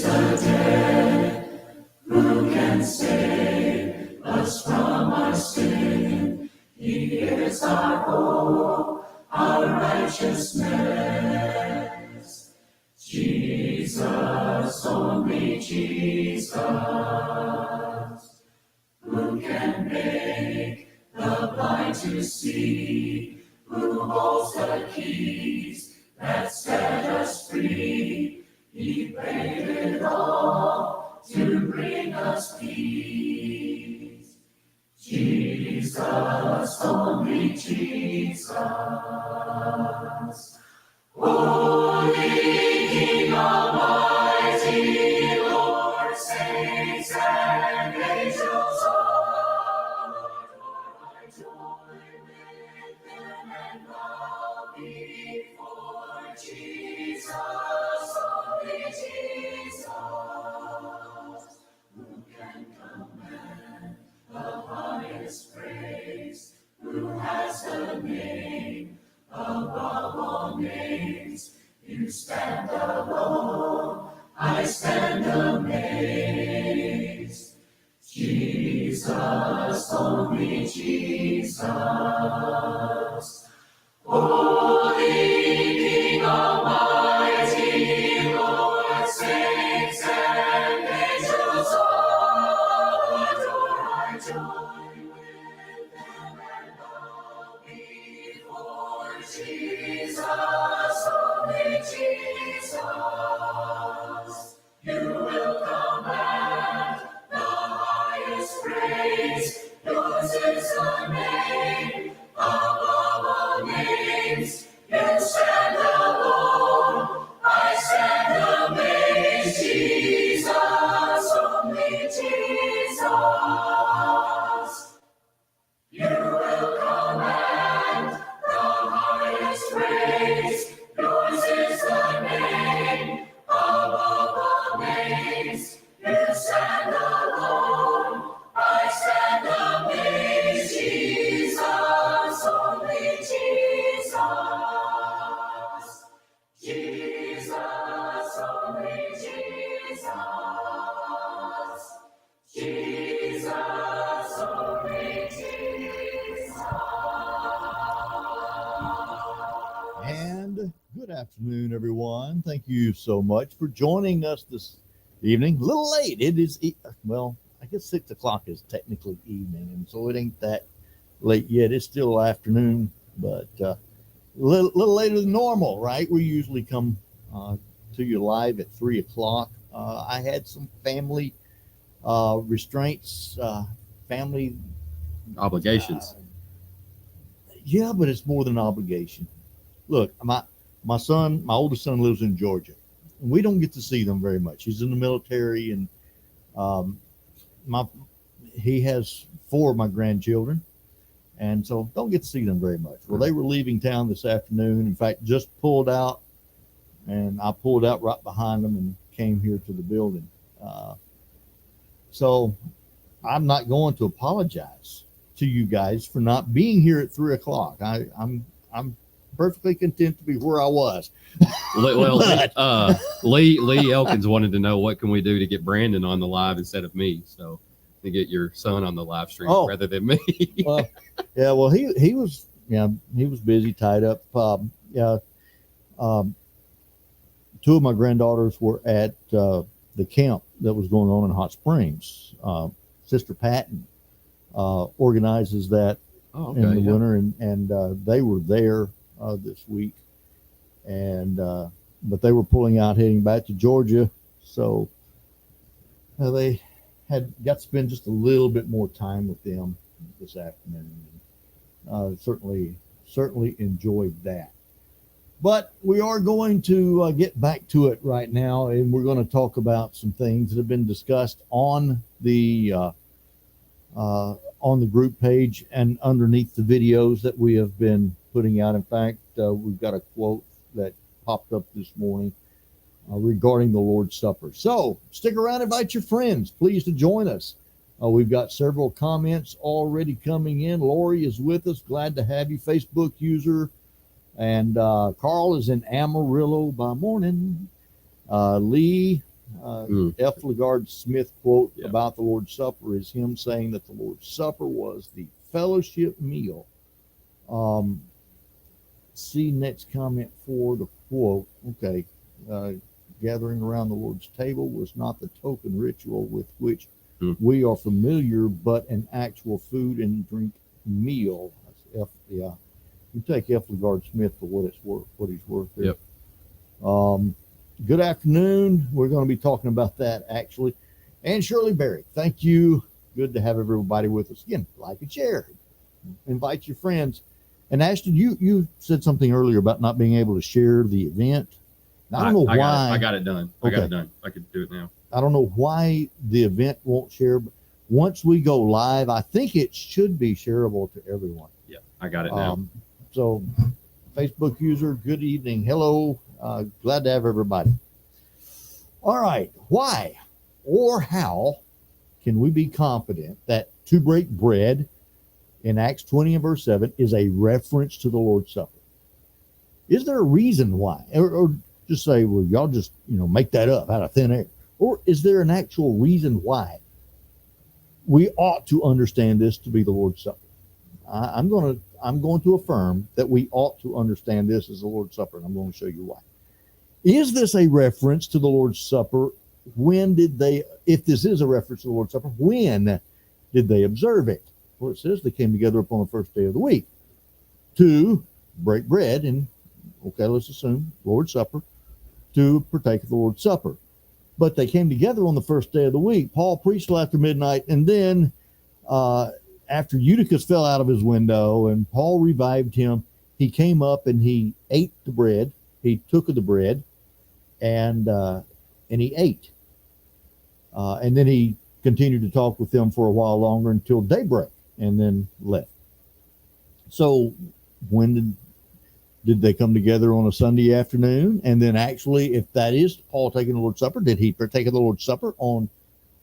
the dead. Who can save us from our sin? He is our hope, our righteousness. Jesus, only Jesus. Who can make the blind to see? Who holds the keys that set us free? He paid it all to bring us peace. Jesus, only Jesus. Holy King Almighty, Lord, saints and angels all, I join with them and bow before Jesus, only Jesus. Who can command the highest praise? Who has the name above all names? You stand alone, I stand amazed. Jesus, only Jesus. Holy King Almighty, Lord, saints and angels all adore. I join with them and bow before Jesus, only Jesus. You will command the highest praise. Yours is the name above all names. You stand alone, I stand amazed. Jesus, only Jesus. You will command the highest praise. Yours is the name above all names. You stand alone, I stand amazed. Jesus, only Jesus. Jesus, only Jesus. Jesus, only Jesus. And good afternoon, everyone. Thank you so much for joining us this evening. A little late. It is, well, I guess 6 o'clock is technically evening, and so it ain't that late yet. It's still afternoon, but a little later than normal, right? We usually come to you live at 3 o'clock. I had some family restraints, family Obligations. Yeah, but it's more than an obligation. Look, my oldest son lives in Georgia. We don't get to see them very much. He's in the military, and he has 4 of my grandchildren, and so don't get to see them very much. Well, they were leaving town this afternoon. In fact, just pulled out, and I pulled out right behind them and came here to the building. So I'm not going to apologize to you guys for not being here at 3 o'clock. I'm perfectly content to be where I was. Well, Lee Elkins wanted to know what can we do to get Brandon on the live instead of me, so to get your son on the live stream rather than me. Well, yeah, well he was busy, tied up. 2 of my granddaughters were at the camp that was going on in Hot Springs. Sister Patton organizes that in the winter, and they were there this week, and but they were pulling out, heading back to Georgia, so they got to spend just a little bit more time with them this afternoon. Certainly enjoyed that. But we are going to get back to it right now, and we're going to talk about some things that have been discussed on the group page and underneath the videos that we have been putting out. In fact, we've got a quote that popped up this morning regarding the Lord's Supper. So stick around, invite your friends, please, to join us. We've got several comments already coming in. Lori is with us. Glad to have you, Facebook user. And Carl is in Amarillo by morning. Lee F. LaGard Smith quote Yeah. about the Lord's Supper is him saying that the Lord's Supper was the fellowship meal. See next comment for the quote. Okay. Gathering around the Lord's table was not the token ritual with which we are familiar, but an actual food and drink meal. That's F. Yeah. You take F. LaGard Smith for what it's worth, what he's worth there. Yep. Good afternoon. We're going to be talking about that actually. And Shirley Berry, thank you. Good to have everybody with us again. Like and share. Invite your friends. And Ashton, you said something earlier about not being able to share the event. I don't know why. I got it done. I got it done. I could do it now. I don't know why the event won't share. But once we go live, I think it should be shareable to everyone. Yeah, I got it now. So, Facebook user, good evening. Hello. Glad to have everybody. All right. Why or how can we be confident that to break bread in Acts 20 and verse 7 is a reference to the Lord's Supper? Is there a reason why? Or just say, well, y'all just, make that up out of thin air. Or is there an actual reason why we ought to understand this to be the Lord's Supper? I'm going to affirm that we ought to understand this as the Lord's Supper, and I'm going to show you why. Is this a reference to the Lord's Supper? If this is a reference to the Lord's Supper, when did they observe it? Well, it says they came together upon the first day of the week to break bread, and okay, let's assume Lord's Supper, to partake of the Lord's Supper. But they came together on the first day of the week. Paul preached till after midnight, and then after Eutychus fell out of his window and Paul revived him, he came up and he ate the bread. He took of the bread and he ate. And then he continued to talk with them for a while longer until daybreak and then left. So when did they come together on a Sunday afternoon? And then actually, if that is Paul taking the Lord's Supper, did he partake of the Lord's Supper on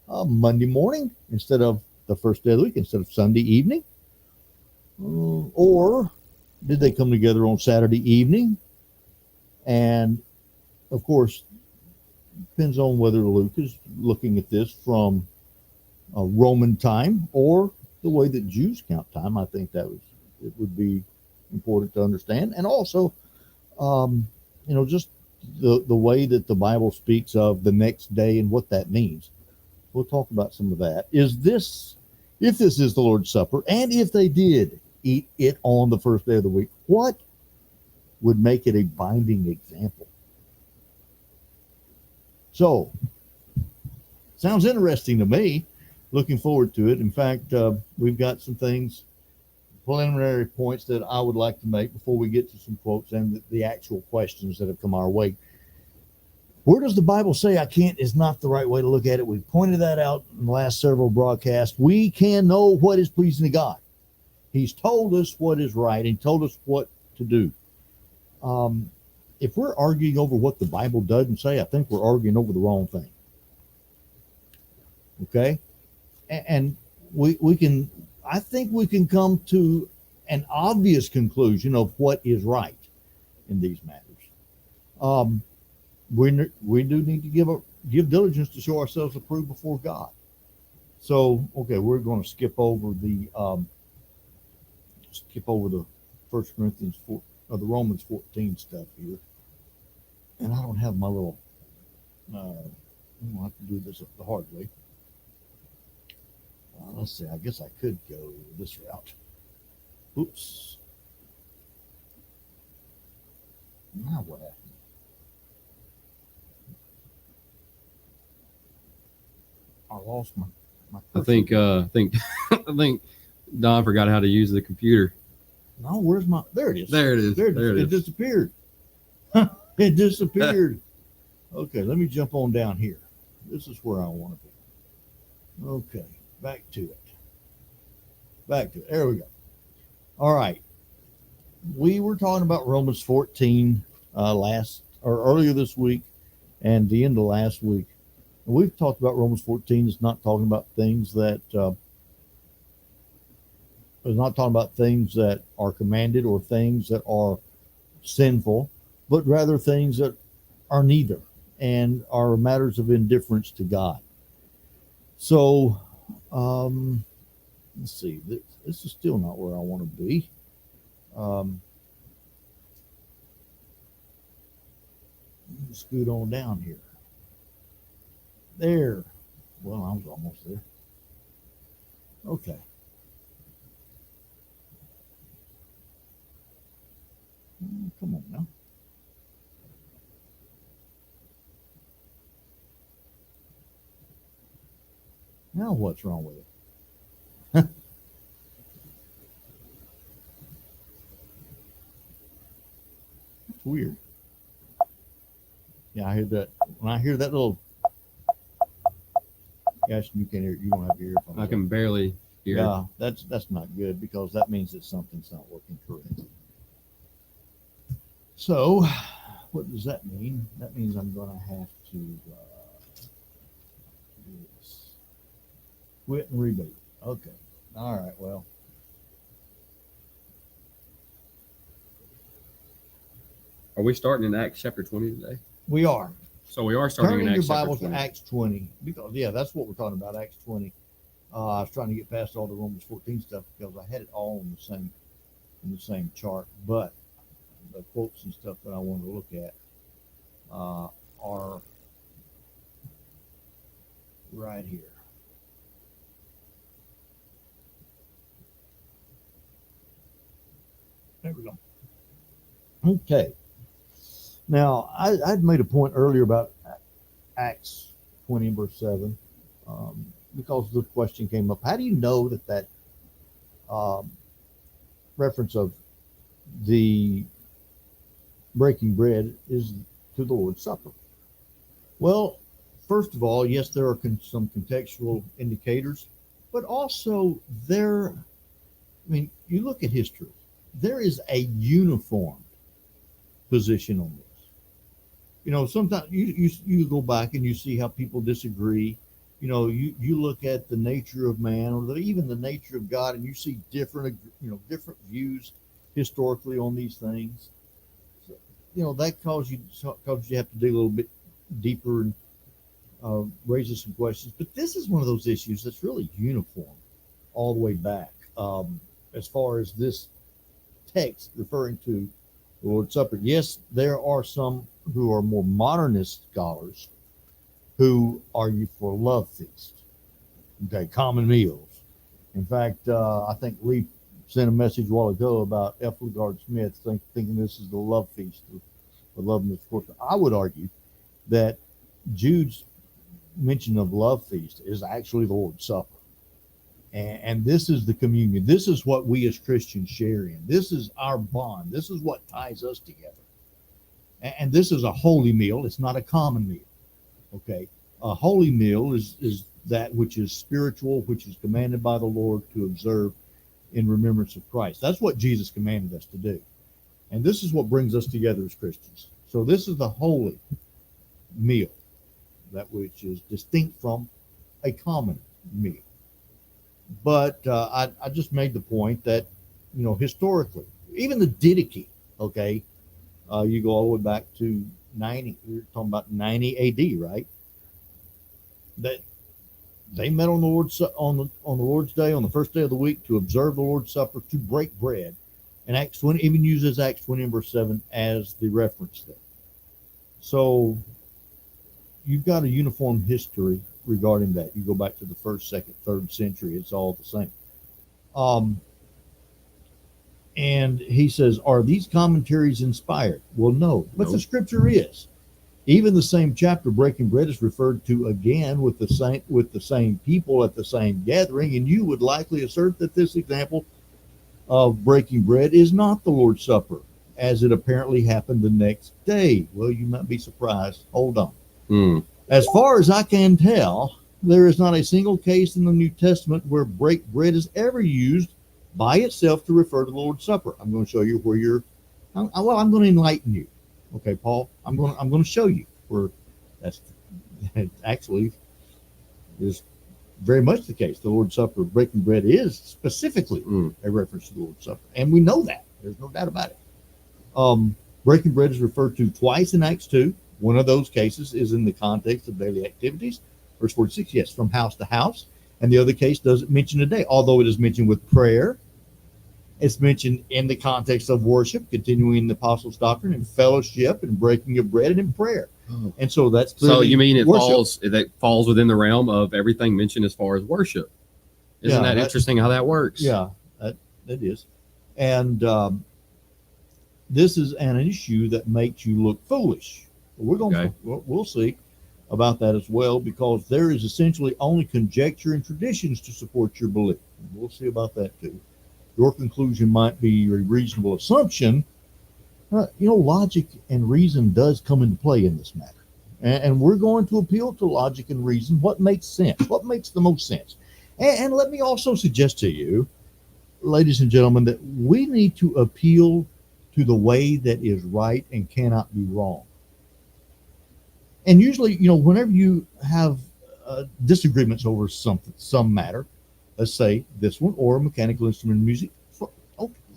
Monday morning instead of the first day of the week, instead of Sunday evening? Or did they come together on Saturday evening? And of course, depends on whether Luke is looking at this from a Roman time or the way that Jews count time. I think it would be important to understand. And also, just the way that the Bible speaks of the next day and what that means. We'll talk about some of that. If this is the Lord's Supper, and if they did eat it on the first day of the week, what would make it a binding example? So, sounds interesting to me. Looking forward to it. In fact, we've got some preliminary points that I would like to make before we get to some quotes and the actual questions that have come our way. Where does the Bible say I can't is not the right way to look at it? We pointed that out in the last several broadcasts. We can know what is pleasing to God. He's told us what is right and told us what to do. If we're arguing over what the Bible doesn't say, I think we're arguing over the wrong thing. Okay? And I think we can come to an obvious conclusion of what is right in these matters. We do need to give diligence to show ourselves approved before God. So, okay, we're going to skip over the 1 Corinthians 4, or the Romans 14 stuff here. And I don't have my little, I'm going to have to do this the hard way. Let's see, I guess I could go this route. Oops. Now what happened? I lost my I think Don forgot how to use the computer. No, where's there it is. There it is. It disappeared. It disappeared. Okay, let me jump on down here. This is where I want to be. Okay, back to it. There we go. All right. We were talking about Romans 14 earlier this week and the end of last week. And we've talked about Romans 14 is not talking about things that are commanded or things that are sinful, but rather things that are neither. and are matters of indifference to God. So, let's see. This is still not where I want to be. Um, let me scoot on down here. There. Well, I was almost there. Okay. Come on now. Now what's wrong with it? That's weird. Yeah, I hear that. When I hear that little, yes, you can hear. You don't have to hear it from I can barely hear. Yeah, that's not good because that means that something's not working correctly. So, what does that mean? That means I'm going to have to do this. Quit and reboot. Okay. All right. Well, Are we starting in Acts chapter 20 today? we are. So we are starting Turn in in your Acts chapter Bibles to 20. Acts 20 because that's what we're talking about. Acts 20. I was trying to get past all the Romans 14 stuff because I had it all in the same chart, but the quotes and stuff that I wanted to look at are right here. There we go. Okay. Now, I'd made a point earlier about Acts 20, verse 7, because the question came up. How do you know that um, reference of the breaking bread is to the Lord's Supper? Well, first of all, yes, there are some contextual indicators, but also you look at history, there is a uniform position on this. Sometimes you go back and you see how people disagree. You look at the nature of man or even the nature of God, and you see different views historically on these things. So, that causes you to have to dig a little bit deeper and raises some questions. But this is one of those issues that's really uniform all the way back. As far as this text referring to the Lord's Supper, yes, there are some who are more modernist scholars who argue for love feast, okay, common meals. In fact, I think Lee sent a message a while ago about F. LaGard Smith thinking this is the love feast, the love and of course. I would argue that Jude's mention of love feast is actually the Lord's Supper. And this is the communion. This is what we as Christians share in. This is our bond. This is what ties us together. And this is a holy meal. It's not a common meal. Okay. A holy meal is that which is spiritual, which is commanded by the Lord to observe in remembrance of Christ. That's what Jesus commanded us to do. And this is what brings us together as Christians. So this is the holy meal, that which is distinct from a common meal. But I just made the point that, historically, even the Didache, okay, you go all the way back to 90, we're talking about 90 AD, right? That they met on the Lord's Day, on the first day of the week, to observe the Lord's Supper, to break bread. And Acts 20 even uses Acts 20 and verse 7 as the reference there. So you've got a uniform history regarding that. You go back to the first, second, third century, it's all the same. And he says, are these commentaries inspired? Well, no, but the scripture is. Even the same chapter, breaking bread, is referred to again with the same people at the same gathering, and you would likely assert that this example of breaking bread is not the Lord's Supper, as it apparently happened the next day. Well, you might be surprised. Hold on. As far as I can tell, there is not a single case in the New Testament where break bread is ever used by itself to refer to the Lord's Supper. I'm going to show you where I'm going to enlighten you. Okay, Paul, I'm going to show you where that's actually is very much the case. The Lord's Supper, breaking bread, is specifically a reference to the Lord's Supper, and we know that. There's no doubt about it. Breaking bread is referred to twice in Acts 2, One of those cases is in the context of daily activities. Verse 46, yes, from house to house. And the other case doesn't mention a day, although it is mentioned with prayer. It's mentioned in the context of worship, continuing the apostles' doctrine, and fellowship, and breaking of bread, and in prayer. And so that's so you mean it worship. falls within the realm of everything mentioned as far as worship? Isn't that interesting how that works? Yeah, that is. And this is an issue that makes you look foolish. We'll see about that as well, because there is essentially only conjecture and traditions to support your belief. We'll see about that too. Your conclusion might be a reasonable assumption. Logic and reason does come into play in this matter. And we're going to appeal to logic and reason. What makes sense? What makes the most sense? And let me also suggest to you, ladies and gentlemen, that we need to appeal to the way that is right and cannot be wrong. And usually, whenever you have disagreements over some matter, let's say this one, or mechanical instrument music,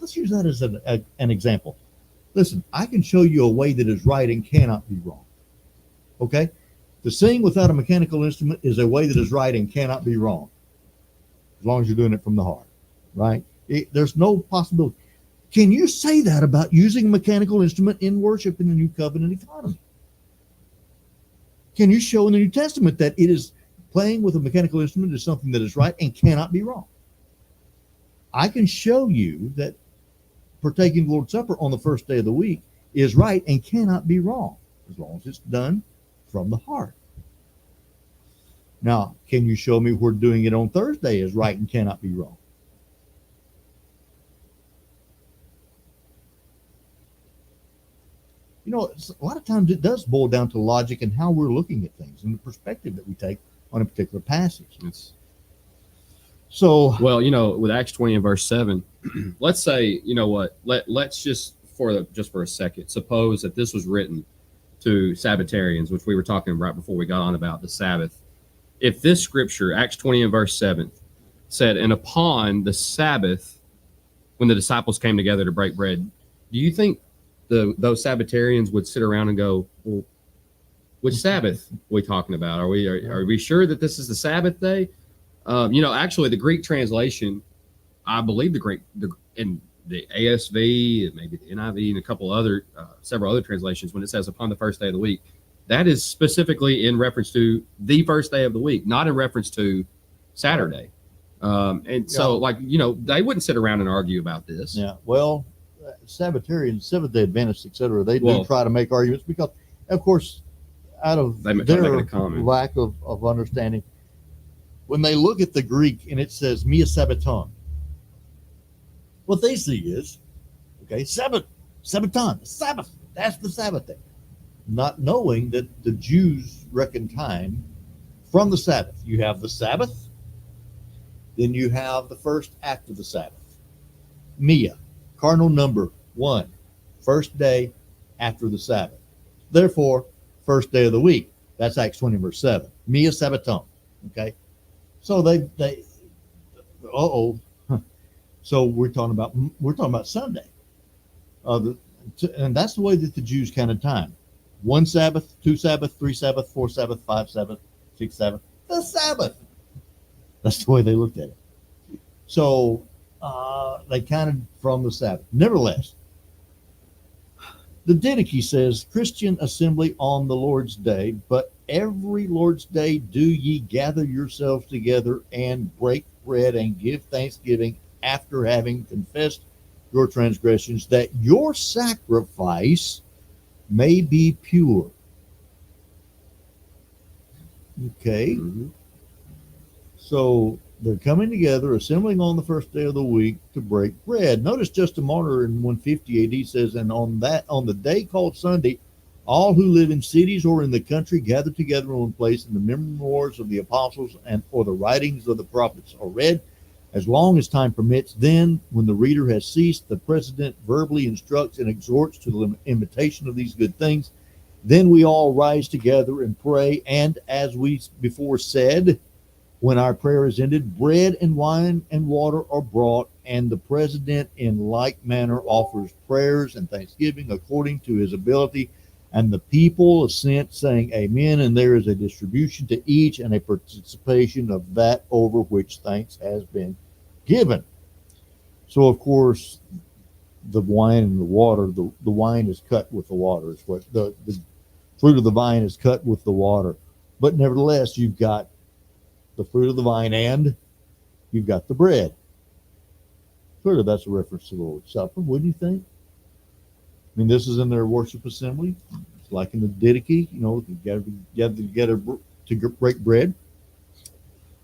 let's use that as an example. Listen, I can show you a way that is right and cannot be wrong. Okay? To sing without a mechanical instrument is a way that is right and cannot be wrong, as long as you're doing it from the heart, right? There's no possibility. Can you say that about using a mechanical instrument in worship in the New Covenant economy? Can you show in the New Testament that it is playing with a mechanical instrument is something that is right and cannot be wrong? I can show you that partaking of the Lord's Supper on the first day of the week is right and cannot be wrong, as long as it's done from the heart. Now, can you show me where doing it on Thursday is right and cannot be wrong? A lot of times it does boil down to logic and how we're looking at things and the perspective that we take on a particular passage. With Acts 20 and verse 7, let's say, let's just for a second, suppose that this was written to Sabbatarians, which we were talking right before we got on about the Sabbath. If this scripture, Acts 20 and verse 7, said, and upon the Sabbath, when the disciples came together to break bread, do you think those Sabbatarians would sit around and go, well, which Sabbath are we talking about? Are we sure that this is the Sabbath day? Actually, the Greek translation, I believe in the ASV and maybe the NIV and a couple other, several other translations, when it says upon the first day of the week, that is specifically in reference to the first day of the week, not in reference to Saturday. So they wouldn't sit around and argue about this. Yeah. Well, Sabbatarians, Seventh-day Adventists, etc., they do try to make arguments because, of course, out of their lack of understanding, when they look at the Greek and it says Mia Sabbaton, what they see is, Sabbaton, Sabbath, that's the Sabbath day. Not knowing that the Jews reckon time from the Sabbath. You have the Sabbath, then you have the first act of the Sabbath. Mia, cardinal number 1, first day after the Sabbath. Therefore, first day of the week. That's Acts 20 verse 7. Mia Sabbaton. Okay. So So we're talking about Sunday. And that's the way that the Jews counted time. 1 Sabbath, 2 Sabbath, 3 Sabbath, 4 Sabbath, 5 Sabbath, 6 Sabbath. The Sabbath. That's the way they looked at it. So they counted from the Sabbath. Nevertheless, the Didache says, Christian assembly on the Lord's day, but every Lord's day do ye gather yourselves together and break bread and give thanksgiving after having confessed your transgressions, that your sacrifice may be pure. Okay. Mm-hmm. So they're coming together, assembling on the first day of the week to break bread. Notice Justin Martyr in 150 AD says, and on the day called Sunday, all who live in cities or in the country gather together in one place, and the memoirs of the apostles or the writings of the prophets are read as long as time permits. Then, when the reader has ceased, the president verbally instructs and exhorts to the imitation of these good things. Then we all rise together and pray, and as we before said, when our prayer is ended, bread and wine and water are brought, and the president in like manner offers prayers and thanksgiving according to his ability, And the people assent, saying, Amen, and there is a distribution to each and a participation of that over which thanks has been given. So, of course, the wine and the water, the wine is cut with the water. It's what the fruit of the vine is cut with the water. But nevertheless, you've got the fruit of the vine and you've got the bread. Clearly, that's a reference to the Lord's Supper, wouldn't you think? I mean, this is in their worship assembly. It's like in the Didache, gather together to break bread.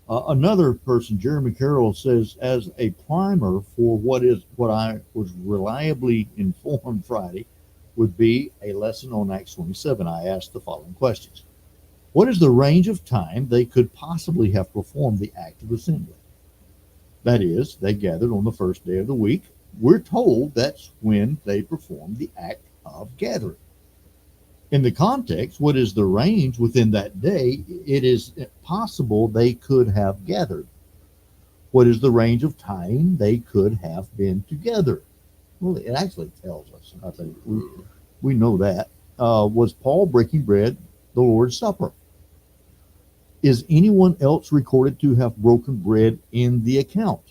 Another person, Jeremy Carroll, says, as a primer for what I was reliably informed Friday would be a lesson on Acts 27. I asked the following questions. What is the range of time they could possibly have performed the act of assembly? That is, they gathered on the first day of the week. We're told that's when they performed the act of gathering. In the context, what is the range within that day? It is possible they could have gathered. What is the range of time they could have been together? Well, it actually tells us. I think we know that. Was Paul breaking bread the Lord's Supper? Is anyone else recorded to have broken bread in the account?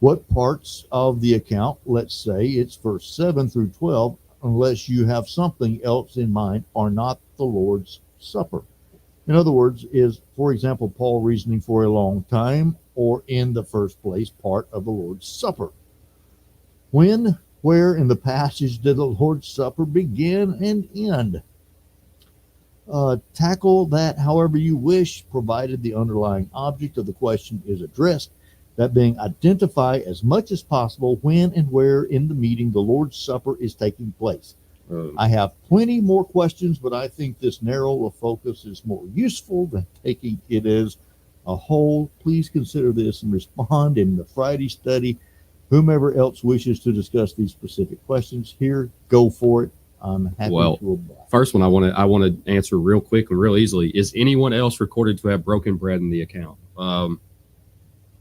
What parts of the account, let's say it's verse 7 through 12, unless you have something else in mind, are not the Lord's Supper? In other words, is, for example, Paul reasoning for a long time or in the first place part of the Lord's Supper? When, where in the passage did the Lord's Supper begin and end? Tackle that however you wish, provided the underlying object of the question is addressed. That being, identify as much as possible when and where in the meeting the Lord's Supper is taking place. I have plenty more questions, but I think this narrow focus is more useful than taking it as a whole. Please consider this and respond in the Friday study. Whomever else wishes to discuss these specific questions here, go for it. I'm happy to oblige. First one I want to answer real quick and real easily. Is anyone else recorded to have broken bread in the account?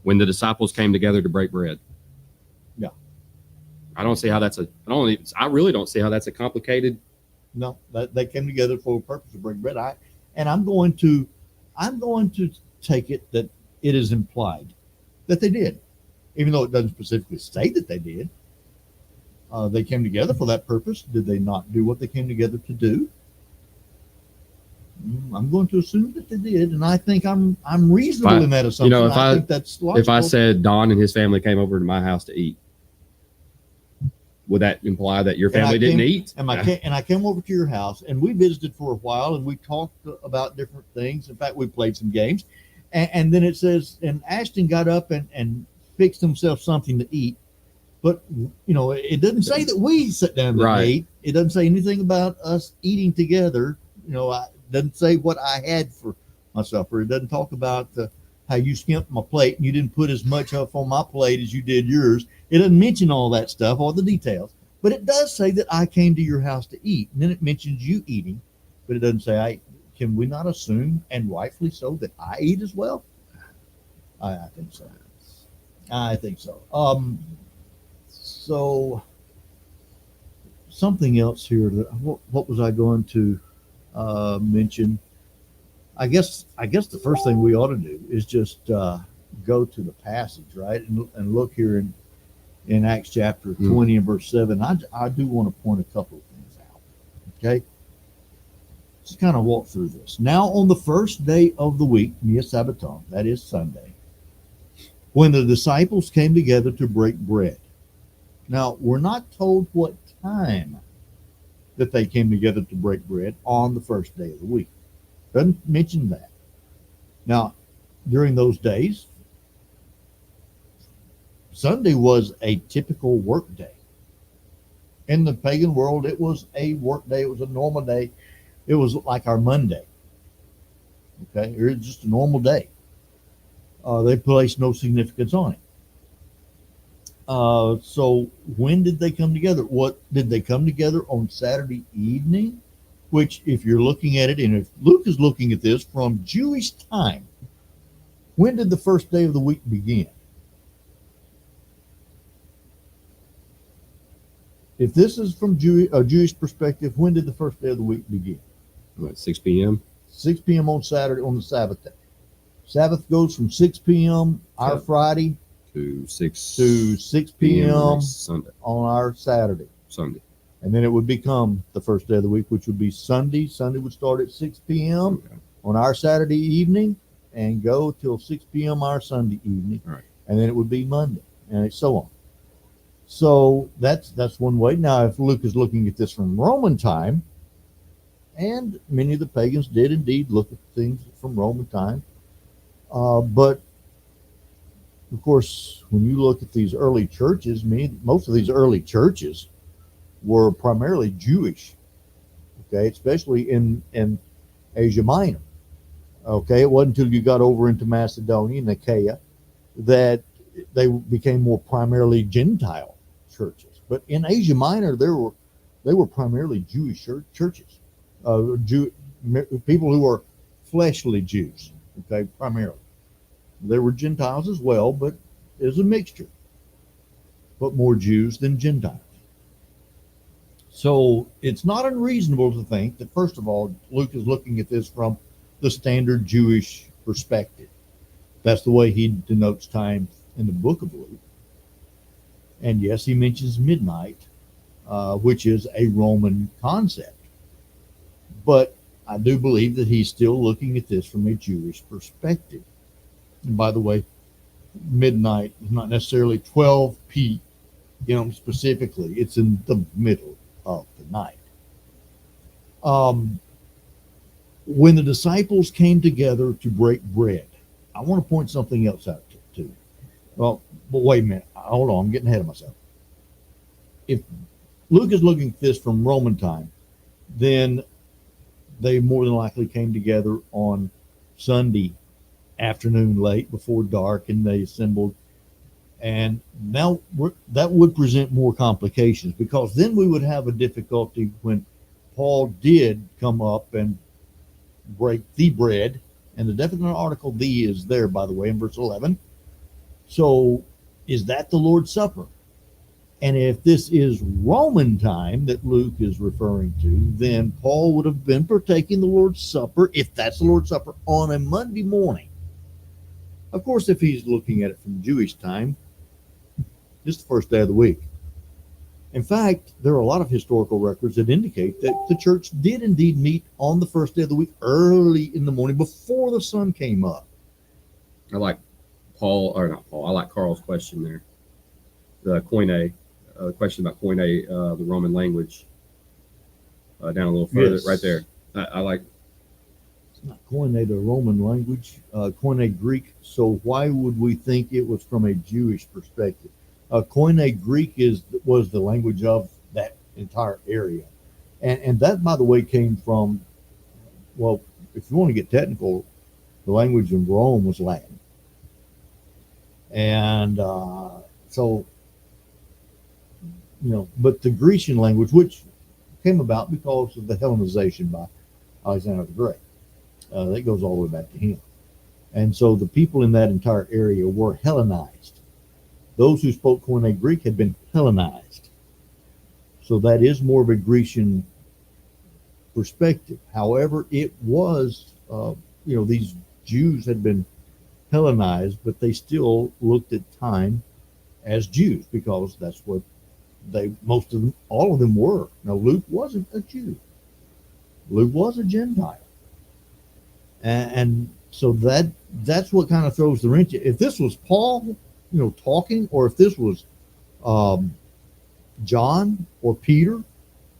When the disciples came together to break bread. Yeah. I don't see how that's I really don't see how that's a complicated. No, they came together for a purpose to break bread. I'm going to take it that it is implied that they did, even though it doesn't specifically say that they did. They came together for that purpose. Did they not do what they came together to do? I'm going to assume that they did, and I think I'm reasonable in that assumption. I think that's logical. If I said Don and his family came over to my house to eat, would that imply that your family didn't eat? And I came over to your house, and we visited for a while, and we talked about different things. In fact, we played some games, and then it says, and Ashton got up and fixed himself something to eat. But, it doesn't say that we sat down and ate. It doesn't say anything about us eating together. It doesn't say what I had for my supper. It doesn't talk about how you skimped my plate and you didn't put as much up on my plate as you did yours. It doesn't mention all that stuff, all the details. But it does say that I came to your house to eat. And then it mentions you eating. But it doesn't say, can we not assume, and rightfully so, that I eat as well? I think so. So something else here. What was I going to mention? I guess the first thing we ought to do is just go to the passage, right, and look here in Acts chapter 20 and verse 7. I do want to point a couple of things out. Okay, just kind of walk through this. Now, on the first day of the week, Nia Sabbaton, that is Sunday, when the disciples came together to break bread. Now, we're not told what time that they came together to break bread on the first day of the week. Doesn't mention that. Now, during those days, Sunday was a typical work day. In the pagan world, it was a work day. It was a normal day. It was like our Monday. Okay, it was just a normal day. They placed no significance on it. So when did they come together? What did they come together on Saturday evening? Which, if you're looking at it, and if Luke is looking at this from Jewish time, when did the first day of the week begin? if this is from a Jewish perspective, when did the first day of the week begin? What, 6 p.m.? 6 p.m. on Saturday on the Sabbath day. Sabbath goes from 6 p.m. our Yeah. Friday To 6 to 6 p.m. p.m. next Sunday. on our Saturday. Sunday. And then it would become the first day of the week, which would be Sunday. Sunday would start at 6 p.m. Okay. on our Saturday evening and go till 6 p.m. our Sunday evening. Right. And then it would be Monday and so on. So that's one way. Now, if Luke is looking at this from Roman time, and many of the pagans did indeed look at things from Roman time, but of course, when you look at these early churches, most of these early churches were primarily Jewish. Okay, especially in Asia Minor. Okay, it wasn't until you got over into Macedonia and Achaia that they became more primarily Gentile churches. But in Asia Minor, they were primarily Jewish churches, people who were fleshly Jews. Okay, primarily. There were Gentiles as well, but there's a mixture. But more Jews than Gentiles. So it's not unreasonable to think that, first of all, Luke is looking at this from the standard Jewish perspective. That's the way he denotes time in the book of Luke. And yes, he mentions midnight, which is a Roman concept. But I do believe that he's still looking at this from a Jewish perspective. And by the way, midnight is not necessarily 12 p.m. specifically. It's in the middle of the night. When the disciples came together to break bread, I want to point something else out to. Well, but wait a minute. Hold on. I'm getting ahead of myself. If Luke is looking at this from Roman time, then they more than likely came together on Sunday afternoon late before dark, and they assembled. And now that would present more complications, because then we would have a difficulty when Paul did come up and break the bread. And the definite article "the" is there, by the way, in verse 11. So is that the Lord's Supper? And if this is Roman time that Luke is referring to, then Paul would have been partaking the Lord's Supper, if that's the Lord's Supper, on a Monday morning. Of course, if he's looking at it from Jewish time, it's the first day of the week. In fact, there are a lot of historical records that indicate that the church did indeed meet on the first day of the week early in the morning before the sun came up. I like I like Carl's question there. The Koine, question about Koine, the Roman language, down a little further, Yes. right there. I like. It's not Koine, the Roman language, Koine Greek. So why would we think it was from a Jewish perspective? Koine Greek was the language of that entire area. And that, by the way, came from, well, if you want to get technical, the language in Rome was Latin. And so, but the Grecian language, which came about because of the Hellenization by Alexander the Great, that goes all the way back to him. And so the people in that entire area were Hellenized. Those who spoke Koine Greek had been Hellenized. So that is more of a Grecian perspective. However, it was, these Jews had been Hellenized, but they still looked at time as Jews, because that's what all of them were. Now, Luke wasn't a Jew. Luke was a Gentile. And so that's what kind of throws the wrench. If this was Paul, talking, or if this was John or Peter,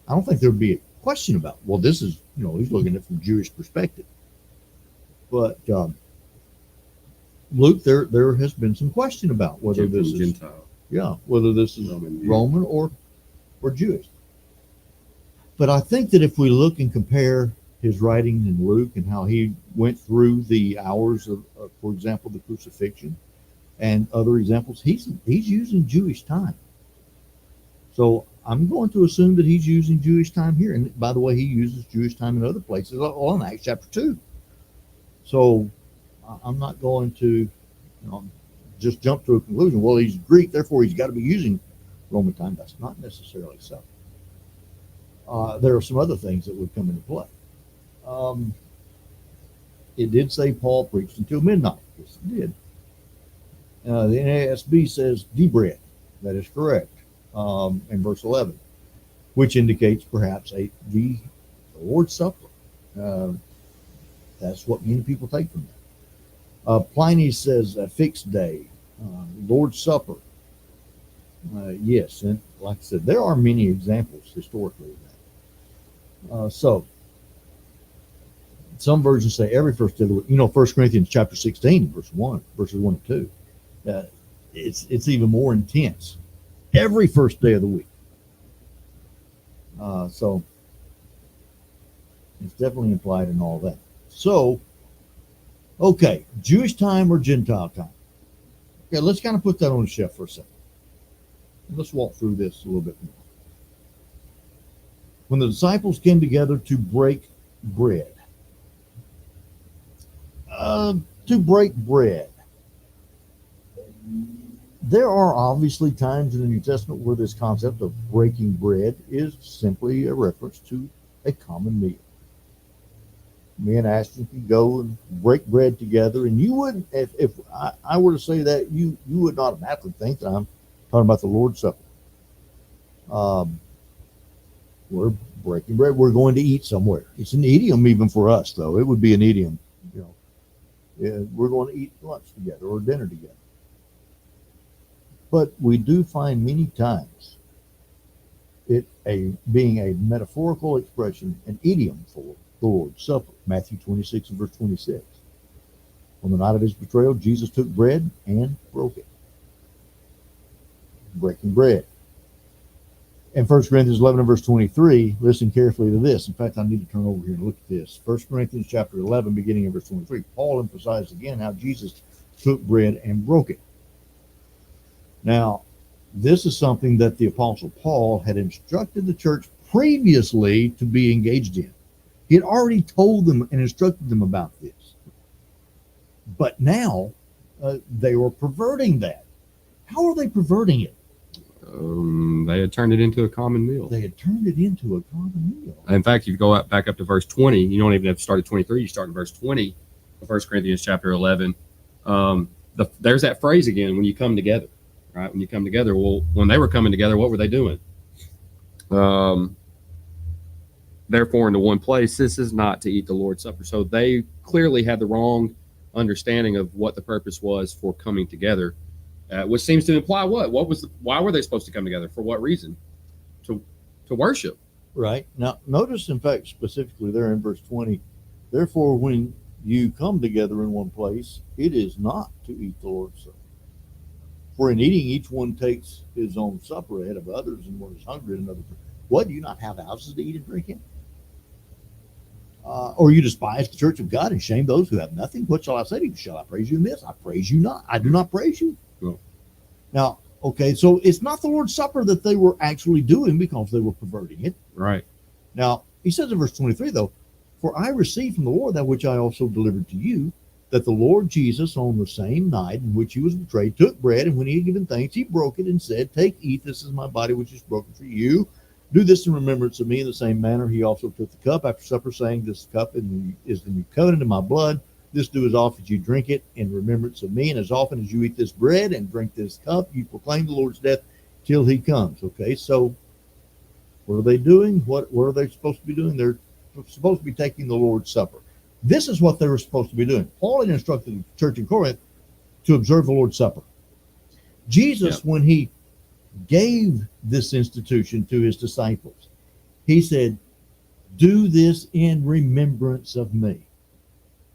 I don't think there'd be a question about, well, this is, he's looking at it from Jewish perspective. But Luke, there has been some question about whether this is Gentile. Whether this is Roman or Jewish. But I think that if we look and compare his writings in Luke and how he went through the hours of, for example, the crucifixion and other examples, he's using Jewish time. So I'm going to assume that he's using Jewish time here. And by the way, he uses Jewish time in other places, all in Acts chapter 2. So I'm not going to just jump to a conclusion. Well, he's Greek, therefore he's got to be using Roman time, that's not necessarily so. There are some other things that would come into play. Um, it did say Paul preached until midnight. Yes, it did. The NASB says the bread. That is correct in verse 11, which indicates perhaps the Lord's Supper. Uh, that's what many people take from that. Pliny says a fixed day, Lord's Supper. Yes, and like I said, there are many examples historically of that. So some versions say every first day of the week. 1 Corinthians chapter 16, verses 1 and 2. It's even more intense. Every first day of the week. So it's definitely implied in all that. So, okay, Jewish time or Gentile time? Okay, let's kind of put that on the shelf for a second. Let's walk through this a little bit more. When the disciples came together to break bread, there are obviously times in the New Testament where this concept of breaking bread is simply a reference to a common meal. Me and Ashton could go and break bread together, and you wouldn't, if I were to say that, you would not automatically think that I'm talking about the Lord's Supper. We're breaking bread. We're going to eat somewhere. It's an idiom even for us, though. It would be an idiom. We're going to eat lunch together or dinner together. But we do find many times it being a metaphorical expression, an idiom for the Lord's Supper. Matthew 26 and verse 26. On the night of his betrayal, Jesus took bread and broke it. Breaking bread. In 1 Corinthians 11 and verse 23, listen carefully to this. In fact, I need to turn over here and look at this. 1 Corinthians chapter 11, beginning in verse 23. Paul emphasized again how Jesus took bread and broke it. Now, this is something that the Apostle Paul had instructed the church previously to be engaged in. He had already told them and instructed them about this. But now they were perverting that. How are they perverting it? They had turned it into a common meal. They had turned it into a common meal. In fact, if you go back up to verse 20, you don't even have to start at 23. You start in verse 20 of 1 Corinthians chapter 11. There's that phrase again, when you come together, right? When you come together. Well, when they were coming together, what were they doing? Therefore, into one place, this is not to eat the Lord's Supper. So they clearly had the wrong understanding of what the purpose was for coming together. Which seems to imply what? Why were they supposed to come together? For what reason? To worship. Right. Now, notice, in fact, specifically there in verse 20, therefore, when you come together in one place, it is not to eat the Lord's Supper. For in eating, each one takes his own supper ahead of others, and one is hungry and another. What, do you not have houses to eat and drink in? Or you despise the church of God and shame those who have nothing? What shall I say to you? Shall I praise you in this? I praise you not. I do not praise you. No. Now, okay, so it's not the Lord's Supper that they were actually doing because they were perverting it. Right. Now, he says in verse 23, though, for I received from the Lord that which I also delivered to you, that the Lord Jesus, on the same night in which he was betrayed, took bread, and when he had given thanks, he broke it and said, take, eat, this is my body which is broken for you. Do this in remembrance of me. In the same manner, he also took the cup after supper, saying, this cup is the new covenant in my blood. This do as often as you drink it in remembrance of me. And as often as you eat this bread and drink this cup, you proclaim the Lord's death till he comes. Okay, so what are they doing? What are they supposed to be doing? They're supposed to be taking the Lord's Supper. This is what they were supposed to be doing. Paul had instructed the church in Corinth to observe the Lord's Supper. Jesus, when he gave this institution to his disciples, he said, do this in remembrance of me.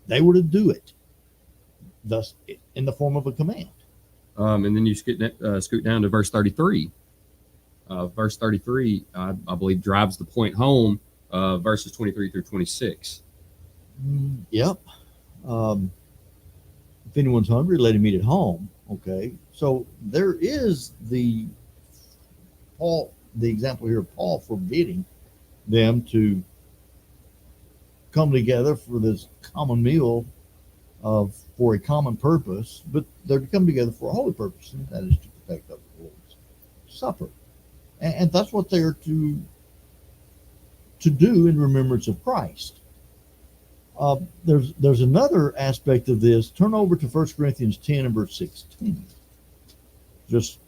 They were to do it, thus in the form of a command. And then you scoot down to verse 33. Verse 33, I believe, drives the point home, verses 23 through 26. Yep. If anyone's hungry, let him eat at home. Okay. So there is the example here of Paul forbidding them to come together for this common meal for a common purpose, but they're to come together for a holy purpose, and that is to partake of the Lord's Supper. And that's what they're to do in remembrance of Christ. There's another aspect of this. Turn over to 1 Corinthians 10 and verse 16. Just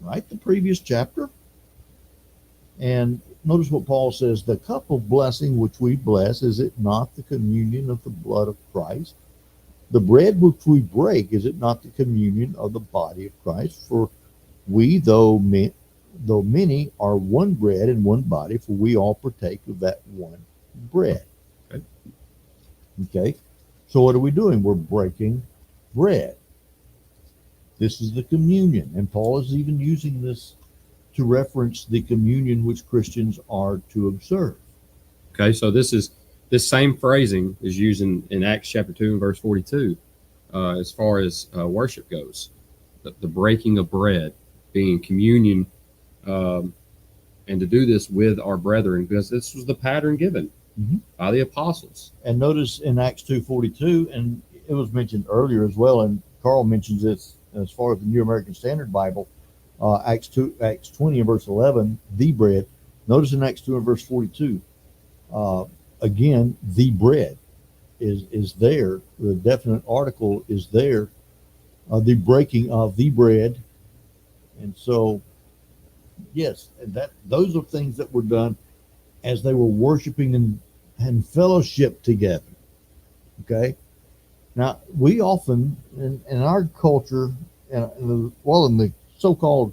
right the previous chapter. And notice what Paul says, the cup of blessing which we bless, is it not the communion of the blood of Christ? The bread which we break, is it not the communion of the body of Christ? For we, though many, are one bread and one body, for we all partake of that one bread. Okay, so what are we doing? We're breaking bread. This is the communion, and Paul is even using this to reference the communion which Christians are to observe. Okay, so this same phrasing is used in Acts chapter 2 and verse 42 as far as worship goes. The breaking of bread being communion, and to do this with our brethren, because this was the pattern given by the apostles. And notice in Acts 2:42, and it was mentioned earlier as well, and Carl mentions this as far as the New American Standard Bible, Acts 20 and verse 11, the bread. Notice in Acts 2 and verse 42, again, the bread is there. The definite article is there. The breaking of the bread. And so, yes, those are things that were done as they were worshiping and fellowship together. Okay? Now, we often, in our culture, in the so-called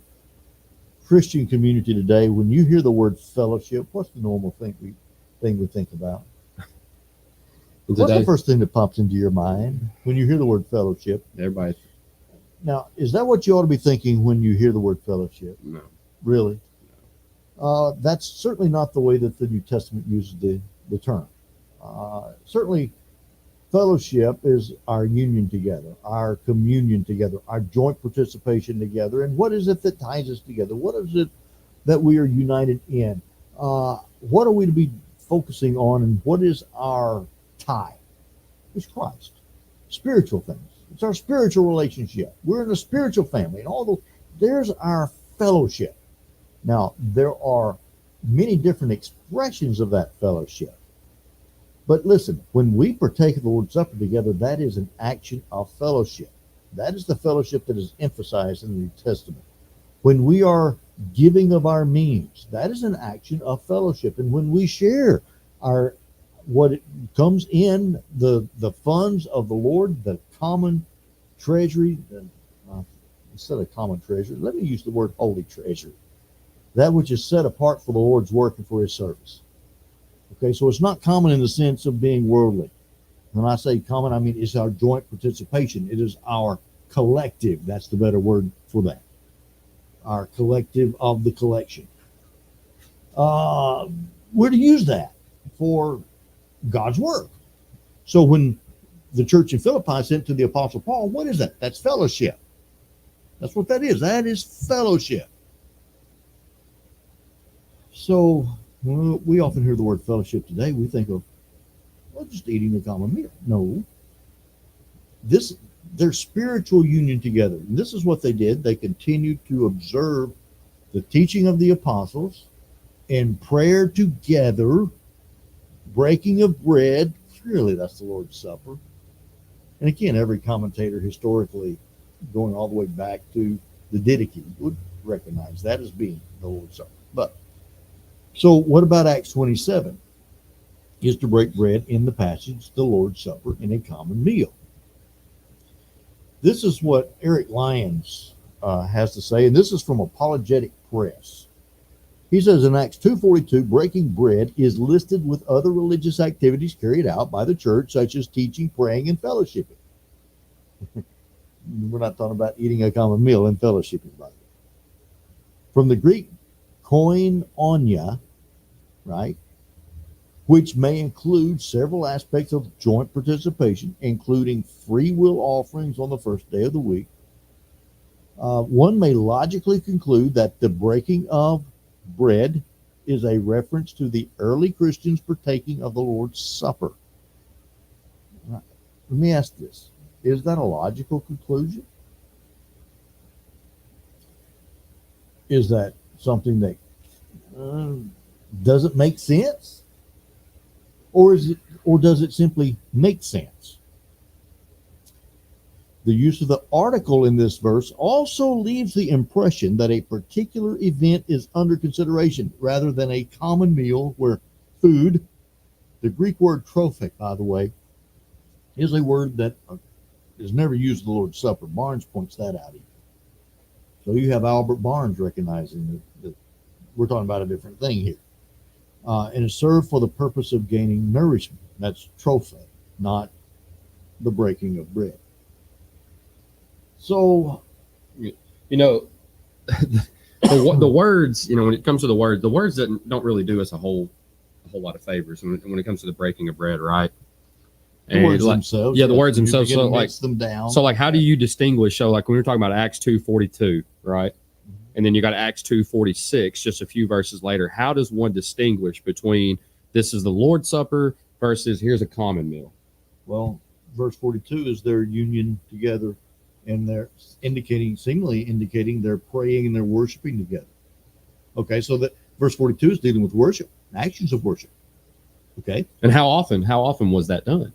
Christian community today, when you hear the word fellowship, what's the normal thing we think about? What's the first thing that pops into your mind when you hear the word fellowship? Everybody. Now, is that what you ought to be thinking when you hear the word fellowship? No. Really? That's certainly not the way that the New Testament uses the term. Certainly, fellowship is our union together, our communion together, our joint participation together. And what is it that ties us together? What is it that we are united in? What are we to be focusing on, and what is our tie? It's Christ. Spiritual things. It's our spiritual relationship. We're in a spiritual family, and all those. There's our fellowship. Now, there are many different expressions of that fellowship. But listen, when we partake of the Lord's Supper together, that is an action of fellowship. That is the fellowship that is emphasized in the New Testament. When we are giving of our means, that is an action of fellowship. And when we share what comes in the funds of the Lord, the common treasury, instead of common treasury, let me use the word holy treasury. That which is set apart for the Lord's work and for his service. Okay, so it's not common in the sense of being worldly. When I say common, I mean it's our joint participation. It is our collective. That's the better word for that. Our collective of the collection. We're to use that for God's work. So when the church in Philippi sent to the Apostle Paul, what is that? That's fellowship. That's what that is. That is fellowship. So we often hear the word fellowship today. We think of, well, just eating a common meal. No. Their spiritual union together. And this is what they did. They continued to observe the teaching of the apostles in prayer together, breaking of bread. Clearly, that's the Lord's Supper. And again, every commentator historically, going all the way back to the Didache, would recognize that as being the Lord's Supper. But so what about Acts 27? Is to break bread in the passage, the Lord's Supper, in a common meal. This is what Eric Lyons has to say, and this is from Apologetic Press. He says in Acts 2:42, breaking bread is listed with other religious activities carried out by the church, such as teaching, praying, and fellowshipping. We're not talking about eating a common meal and fellowshipping, by the way. From the Greek koinonia, right, which may include several aspects of joint participation, including free will offerings on the first day of the week. One may logically conclude that the breaking of bread is a reference to the early Christians partaking of the Lord's Supper. Let me ask this. Is that a logical conclusion? Is that something that Uh, does it make sense? Or does it simply make sense? The use of the article in this verse also leaves the impression that a particular event is under consideration rather than a common meal where food, the Greek word trophic, by the way, is a word that is never used in the Lord's Supper. Barnes points that out. So you have Albert Barnes recognizing that we're talking about a different thing here. And is served for the purpose of gaining nourishment. That's trophy, not the breaking of bread. So, You know, the words, when it comes to the words don't really do us a whole lot of favors when it comes to the breaking of bread, right? the words themselves. Yeah, the words themselves. So like them down. So like, how do you distinguish? So like when we're talking about Acts 2:42, right? And then you got Acts 2:46, just a few verses later. How does one distinguish between this is the Lord's Supper versus here's a common meal? Well, verse 42 is their union together, and they're seemingly indicating they're praying and they're worshiping together. Okay, so that verse 42 is dealing with worship, actions of worship. Okay. And how often was that done?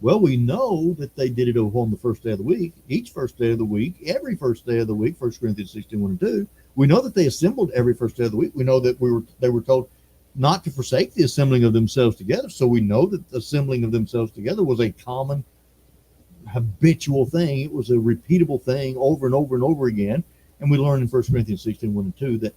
Well, we know that they did it on the first day of the week, each first day of the week, every first day of the week, 1 Corinthians 16, 1 and 2. We know that they assembled every first day of the week. We know that they were told not to forsake the assembling of themselves together. So we know that the assembling of themselves together was a common, habitual thing. It was a repeatable thing over and over and over again. And we learn in 1 Corinthians 16, 1 and 2 that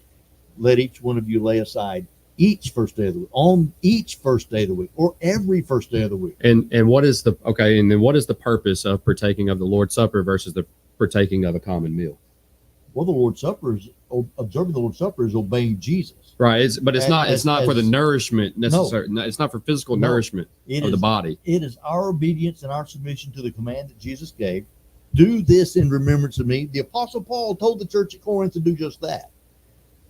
let each one of you lay aside each first day of the week, on each first day of the week, or every first day of the week. And what is the purpose of partaking of the Lord's Supper versus the partaking of a common meal? Well, the Lord's Supper is observing the Lord's Supper is obeying Jesus. Right. It's not for the nourishment necessarily. No, it's not for physical nourishment of the body. It is our obedience and our submission to the command that Jesus gave. Do this in remembrance of me. The Apostle Paul told the church at Corinth to do just that.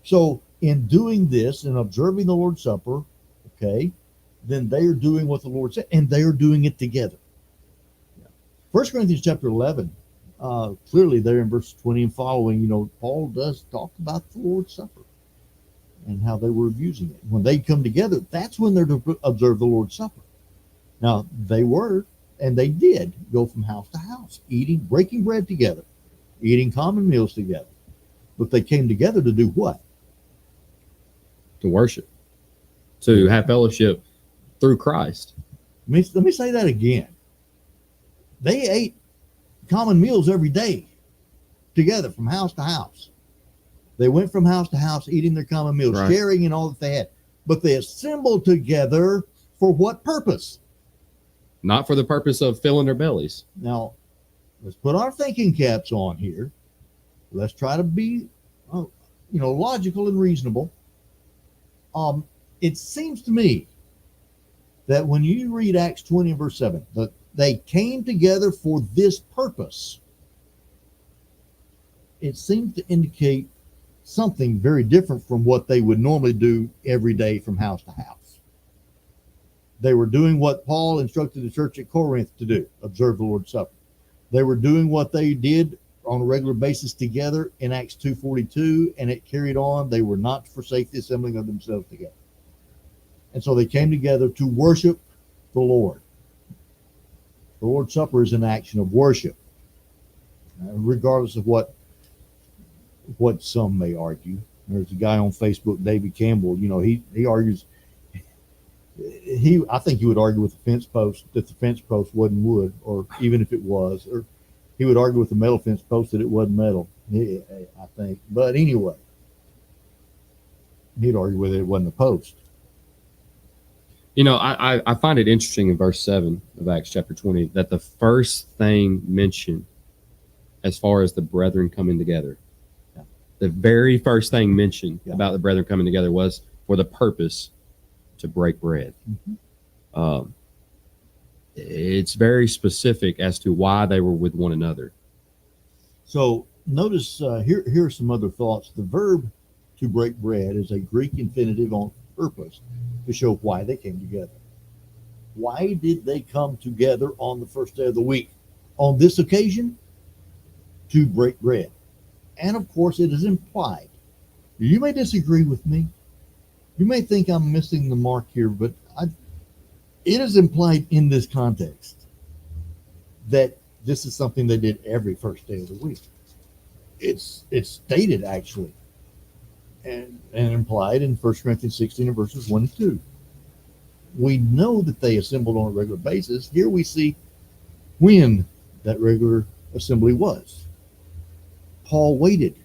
So in doing this and observing the Lord's Supper, okay, then they are doing what the Lord said, and they are doing it together. 1 Corinthians chapter 11, clearly there in verse 20 and following, Paul does talk about the Lord's Supper and how they were abusing it. When they come together, that's when they're to observe the Lord's Supper. Now, they were, and they did, go from house to house, breaking bread together, eating common meals together. But they came together to do what? To worship, to have fellowship through Christ. Let me say that again. They ate common meals every day together from house to house. They went from house to house eating their common meals, right, sharing in all that they had. But they assembled together for what purpose? Not for the purpose of filling their bellies. Now, let's put our thinking caps on here. Let's try to be, logical and reasonable. It seems to me that when you read Acts 20 and verse 7, that they came together for this purpose, it seems to indicate something very different from what they would normally do every day from house to house. They were doing what Paul instructed the church at Corinth to do, observe the Lord's Supper. They were doing what they did on a regular basis together in Acts 2:42, and it carried on. They were not to forsake the assembling of themselves together. And so they came together to worship the Lord. The Lord's Supper is an action of worship, regardless of what some may argue. There's a guy on Facebook, David Campbell, he argues, I think he would argue with the fence post that the fence post wasn't wood, or even if it was, or he would argue with the metal fence post that it wasn't metal, I think. But anyway, he'd argue with it wasn't a post. I find it interesting in verse 7 of Acts chapter 20 that the first thing mentioned as far as the brethren coming together, the very first thing mentioned about the brethren coming together was for the purpose to break bread. Mm-hmm. It's very specific as to why they were with one another. So notice here are some other thoughts. The verb to break bread is a Greek infinitive on purpose to show why they came together. Why did they come together on the first day of the week? On this occasion, to break bread. And of course, it is implied. You may disagree with me, You may think I'm missing the mark here, but it is implied in this context that this is something they did every first day of the week. It's stated actually and implied in 1 Corinthians 16 and verses 1 and 2. We know that they assembled on a regular basis. Here we see when that regular assembly was. Paul waited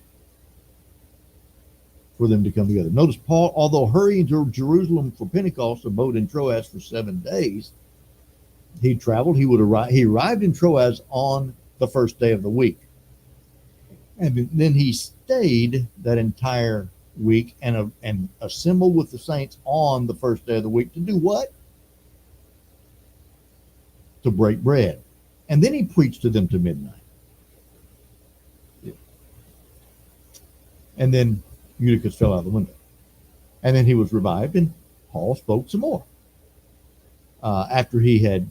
for them to come together. Notice Paul, although hurrying to Jerusalem for Pentecost, abode in Troas for 7 days. He traveled. He arrived in Troas on the first day of the week, and then he stayed that entire week and assembled with the saints on the first day of the week to do what? To break bread, and then he preached to them to midnight. And then Eutychus fell out of the window. And then he was revived, and Paul spoke some more. After he had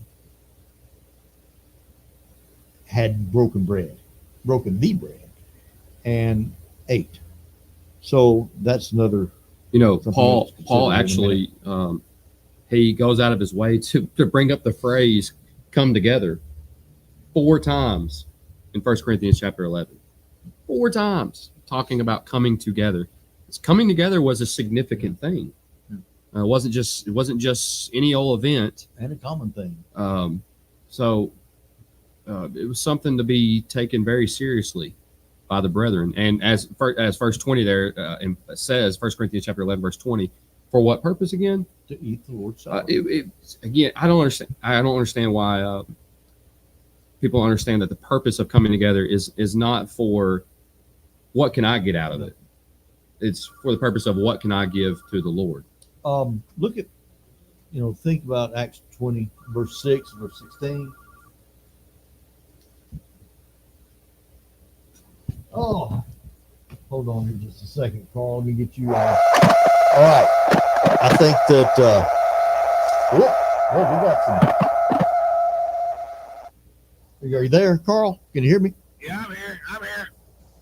broken the bread, and ate. So that's another. Paul actually, he goes out of his way to bring up the phrase "come together" 4 times in 1 Corinthians chapter 11. 4 times talking about coming together. Coming together was a significant thing. It wasn't just any old event and a common thing. So it was something to be taken very seriously by the brethren. And as verse 20 there says, 1 Corinthians chapter 11 verse 20, for what purpose again? To eat the Lord's Supper. Again, I don't understand why people understand that the purpose of coming together is not for what can I get out of it. It's for the purpose of what can I give to the Lord. Look at, think about Acts 20, verse 6, verse 16. Oh, hold on here just a second, Carl. Let me get you out. All right. I think that, we got some. Are you there, Carl? Can you hear me? Yeah, I'm here.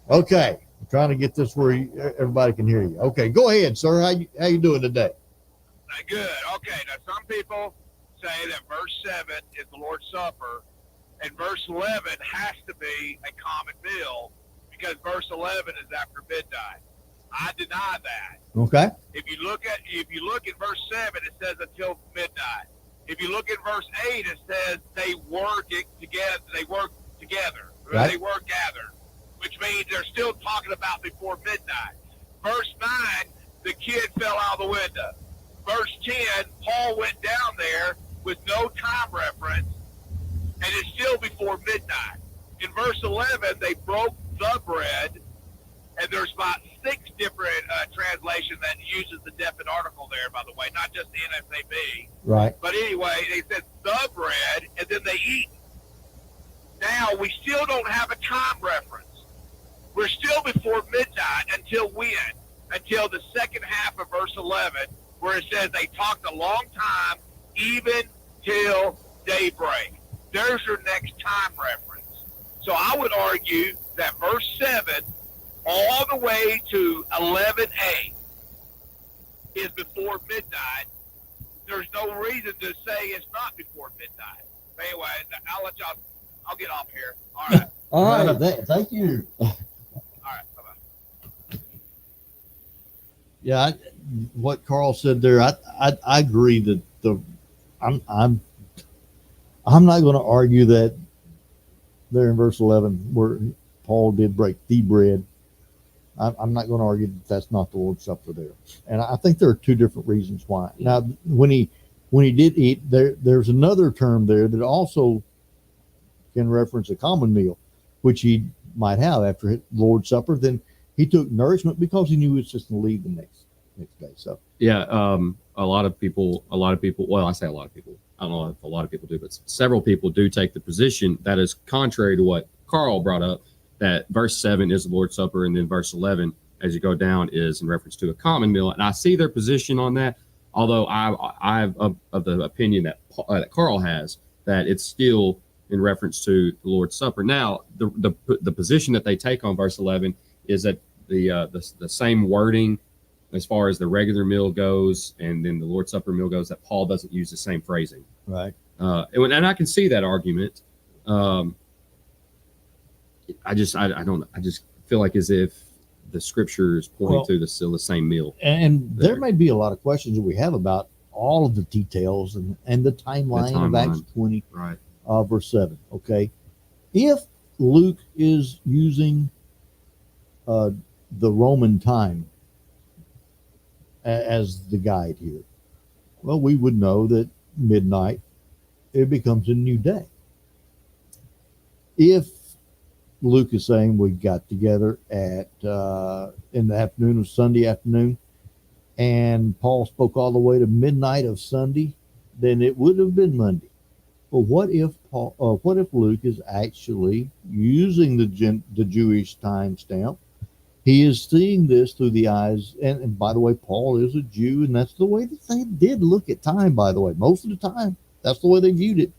Okay. I'm trying to get this where everybody can hear you. Okay, go ahead, sir. How you doing today? Good. Okay. Now, some people say that verse 7 is the Lord's Supper, and verse 11 has to be a common meal because verse 11 is after midnight. I deny that. Okay. If you look at verse 7, it says until midnight. If you look at verse 8, it says they work together. They work together. Right. They were gathered, which means they're still talking about before midnight. Verse 9, the kid fell out of the window. Verse 10, Paul went down there with no time reference, and it's still before midnight. In verse 11, they broke the bread, and there's about 6 different translations that uses the definite article there, by the way, not just the NSAB. Right. But anyway, they said the bread, and then they eat. Now, we still don't have a time reference. We're still before midnight until when? Until the second half of verse 11, where it says they talked a long time, even till daybreak. There's your next time reference. So I would argue that verse 7 all the way to 11a is before midnight. There's no reason to say it's not before midnight. But anyway, I'll get off here. All right. All right. Thank you. All right. Bye-bye. Yeah, what Carl said there, I agree that I'm not going to argue that there in verse 11 where Paul did break the bread. I'm not going to argue that that's not the Lord's Supper there, and I think there are 2 different reasons why. Now, when he did eat, there's another term there that also can reference a common meal, which he might have after the Lord's Supper. Then he took nourishment because he knew he was just going to leave the next day. So yeah, a lot of people. Well, I say a lot of people. I don't know if a lot of people do, but several people do take the position that is contrary to what Carl brought up. That verse 7 is the Lord's Supper, and then verse 11, as you go down, is in reference to a common meal. And I see their position on that, although I'm of the opinion that Carl has, that it's still in reference to the Lord's Supper. Now, the position that they take on verse 11 is that the same wording as far as the regular meal goes, and then the Lord's Supper meal goes, that Paul doesn't use the same phrasing. Right. And I can see that argument. I just feel like as if the scripture is pointing to still the same meal. And there may be a lot of questions that we have about all of the details and the timeline of Acts 20, right. Verse 7. Okay. If Luke is using the Roman time as the guide here, well, we would know that midnight, it becomes a new day. If Luke is saying we got together at in the afternoon of Sunday afternoon, and Paul spoke all the way to midnight of Sunday, then it would have been Monday. But what if Luke is actually using the Jewish timestamp? He is seeing this through the eyes, and by the way, Paul is a Jew, and that's the way that they did look at time, by the way. Most of the time, that's the way they viewed it.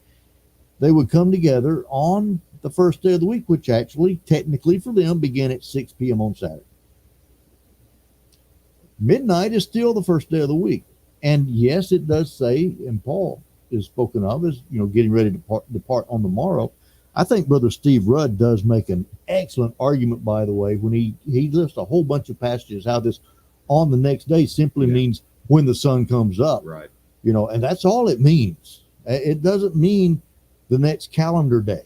They would come together on the first day of the week, which actually, technically for them, began at 6 p.m. on Saturday. Midnight is still the first day of the week. And yes, it does say, and Paul is spoken of as, getting ready to depart on the morrow. I think Brother Steve Rudd does make an excellent argument, by the way, when he lists a whole bunch of passages, how this on the next day simply means when the sun comes up. Right. And that's all it means. It doesn't mean the next calendar day.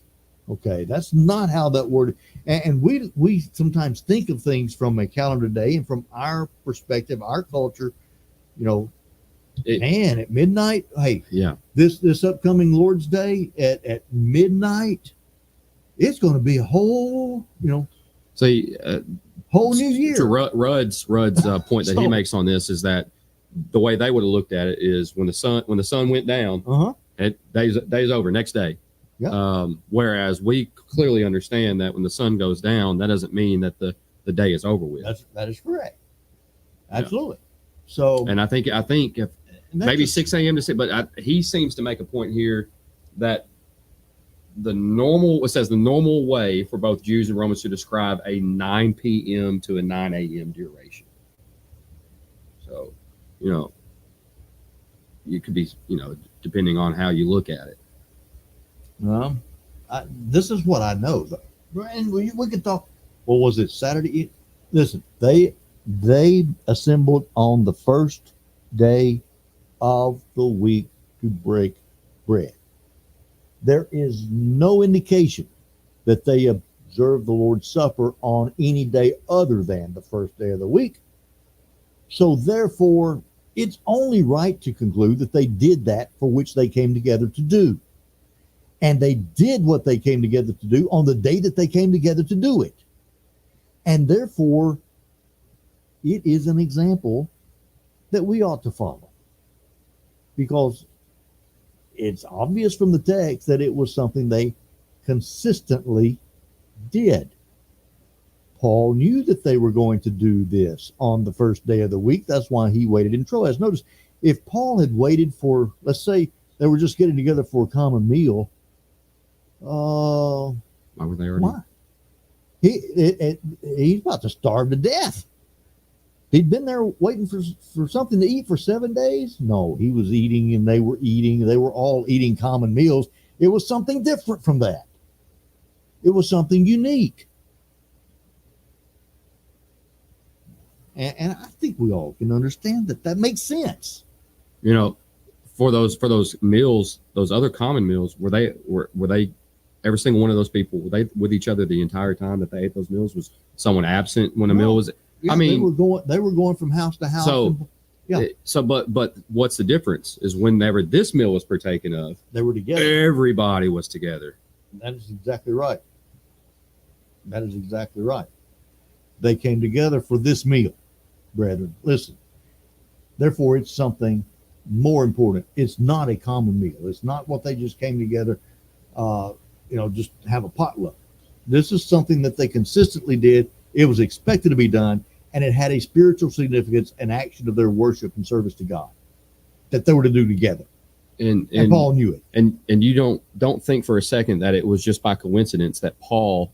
Okay. That's not how that word, and we sometimes think of things from a calendar day and from our perspective, our culture, man, at midnight, hey, yeah, this upcoming Lord's Day at midnight, it's going to be a whole, whole new year. To Rudd's point that he makes on this is that the way they would have looked at it is when the sun went down, day's over, next day. Yeah. Whereas we clearly understand that when the sun goes down, that doesn't mean that the day is over with. That is correct. Absolutely. Yeah. So, and I think if maybe 6 a.m. to 6, but he seems to make a point here that it says the normal way for both Jews and Romans to describe a 9 p.m. to a 9 a.m. duration. So, you could be, depending on how you look at it. Well, this is what I know, though. And we could talk. What was it, Saturday? Listen, they assembled on the first day of the week to break bread. There is no indication that they observed the Lord's Supper on any day other than the first day of the week. So therefore, it's only right to conclude that they did that for which they came together to do. And they did what they came together to do on the day that they came together to do it. And therefore, it is an example that we ought to follow. Because it's obvious from the text that it was something they consistently did. Paul knew that they were going to do this on the first day of the week. That's why he waited in Troas. Notice, if Paul had waited for, let's say, they were just getting together for a common meal, why were they already? Why? He's about to starve to death. He'd been there waiting for something to eat for 7 days. No, he was eating and they were eating. They were all eating common meals. It was something different from that. It was something unique. And I think we all can understand that makes sense. For those meals, those other common meals, were they every single one of those people, were they with each other the entire time that they ate those meals? Was someone absent when a meal was? Yeah, I mean, they were going from house to house. But what's the difference is whenever this meal was partaken of, they were together. Everybody was together. That is exactly right. They came together for this meal, brethren. Listen. Therefore, it's something more important. It's not a common meal. It's not what they just came together, just have a potluck. This is something that they consistently did. It was expected to be done, and it had a spiritual significance and action of their worship and service to God that they were to do together. And Paul knew it. And you don't think for a second that it was just by coincidence that Paul